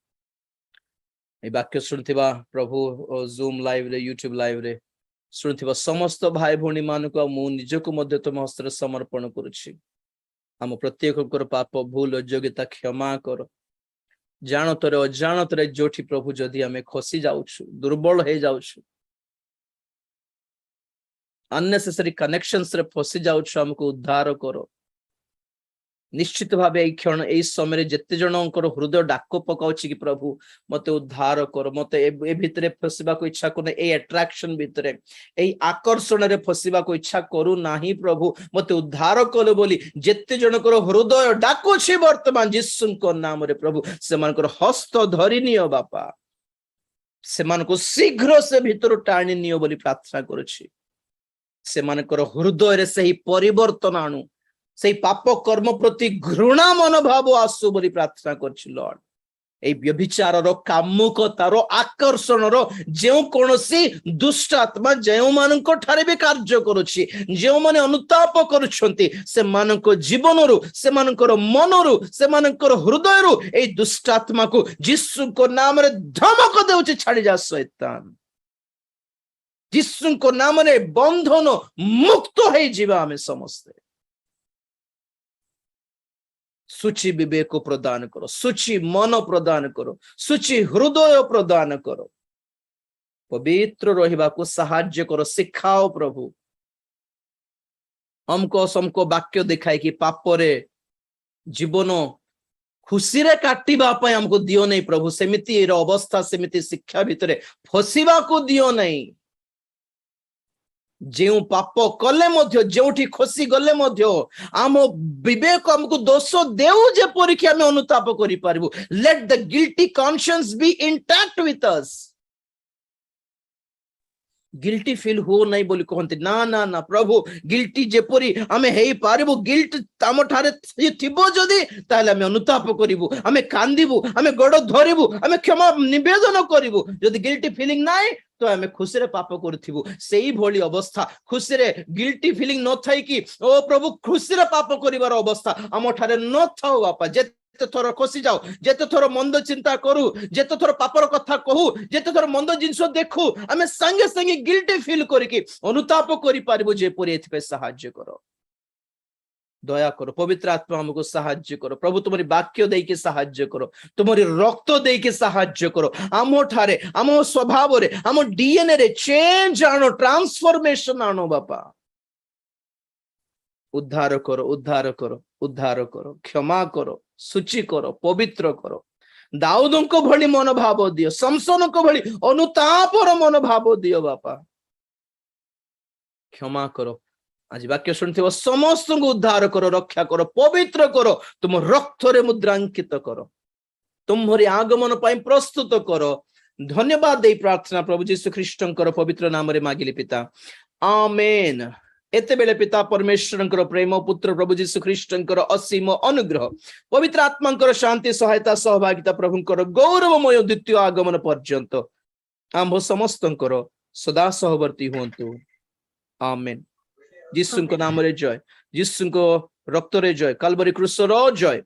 ए वाक्य सुनथिबा प्रभु जूम लाइव रे, यूट्यूब लाइव रे शुणुथिबा समस्त भाई भौणी मानक मु निजको मध्य तुम हस्ତରେ समर्पण करुछि। हम प्रत्येककर पाप भूल अयोग्यता क्षमा करो। जानतरे अजानतरे जोठी प्रभु जदि आमे खसी जाउछु, दुर्बल हे जाउछु, अननेसेसरी कनेक्शंस रे फसी जाउछु, हमको उद्धार करो। निश्चित भाव ए क्षण ए समय जेते जनकर हृदय डाक पकाउछि कि प्रभु मते उद्धार कर, मते ए भितरे फसिबा को इच्छा कोने, ए अट्रैक्शन भितरे ए आकर्षण रे फसिबा को इच्छा करू नाही प्रभु, मते उद्धार कर बोली जेते जनकर हृदय डाकुछि वर्तमान यीशुଙ୍କ नाम रे प्रभु सेमानकर हस्त धरि नियो बापा, सेमानको शीघ्र से भितर टाणी नियो बोली प्रार्थना करूछि। सेमानकर हृदय रे सही परिवर्तन आणु, से पाप कर्म प्रति घृणा मनोभाव आसु बोली प्रार्थना करछि। लॉर्ड ए व्यभिचार रो, कामुकता रो, आकर्षण रो जेउ कोनोसी दुष्ट आत्मा जेउ मानको ठारे भी कार्य करूछि, जेउ माने अनुताप करूछंती, से मानको जीवनरु, से मानकर मनरु, से मानकर हृदयरु ए दुष्ट आत्मा को यीशु को नाम रे धमक देउछि, छाड़ी जा शैतान। यीशु को नाम रे बंधन मुक्त हे जीवा हमें समस्त। सूची विवेक प्रदान करो, सूची मन प्रदान करो, सूची हृदय प्रदान करो, पवित्र रहिबा को सहाय्य करो, सिखाओ प्रभु। हमको समको वाक्य दिखाई कि पापरे जीवन खुशी रे काटिबा पय हमको दियो नहीं प्रभु, सेमिति अवस्था सेमिति शिक्षा भितरे फसिबा को दियो नहीं। जेउ पाप कले मध्य, जेउठी खुशी गले मध्य आम विवेक हमको दोष देउ जे परीक्षा में अनुताप करि पारबु। Let the guilty conscience be intact with us. Guilty feel हो नहीं बोली कहते ना ना ना प्रभु गिल्टी जेपरी आमे हेई पारिबु गिल्ट आम ठारे थिबो जदी ताले आमे अनुताप करिबु आमे कांदिबु आमे गोड़ धरिबु आमे क्षमा निवेदन करिबु जदी गिल्टी फीलिंग नाही तो आमे खुशी रे पाप करथिबु सेही भली अवस्था खुशी रे गिल्टी फीलिंग न थाई कि ओ प्रभु खुशी रे पाप करिवार अवस्था आम ठारे न थाओ बापा जेते थोर खसी जाओ जेते थोर मंद चिंता करू जेते थोर पापर कथा कहू जेते थोर मंद जिंस देखू आमे संगे संगे गिल्टी फील करिकि अनुताप करि पारिबो जे परि एथपे सहाय्य करो दया करो पवित्र आत्मा हमको सहाय्य करो प्रभु तुम्हारी वाक्य दे के सहाय्य करो तुम्हारी रक्त दे के सहाय्य करो आमो ठारे आमो स्वभाव रे आमो डीएनए रे चेंज आनो ट्रांसफॉर्मेशन आनो बापा उद्धार करो उद्धार करो उद्धार करो क्षमा करो सूची करो पवित्र करो दाऊदों को भली मनोभाव दियो समसोन को भली अनुतापर मनोभाव दियो बापा क्षमा करो आज वाक्य शुणुथिबो समस्त को उद्धार करो रक्षा करो पवित्र करो तुम रक्त रे मुद्रांकित करो तुम्हारी आगमन पाई प्रस्तुत करो धन्यवाद दे प्रार्थना प्रभु यीशु ख्रीष्टंकर पवित्र नाम रे मागिली पिता आमेन एते बेले पिता परमेश्वरंकर प्रेम पुत्र प्रभु यीशु ख्रीष्टंकर असीम अनुग्रह पवित्र आत्मांकर शांति सहायता सहभागिता प्रभुंकर गौरवमय द्वितीय आगमन पर्यंत आंभ समस्तंकर सदा सहवर्ती हुंतु आमेन यीशुंको नाम रे जय यीशुंको रक्त रे जय काल्वरी क्रूस रो जय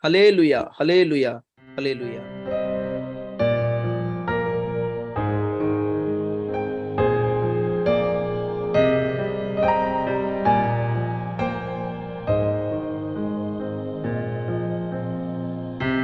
हालेलुया हालेलुया हालेलुया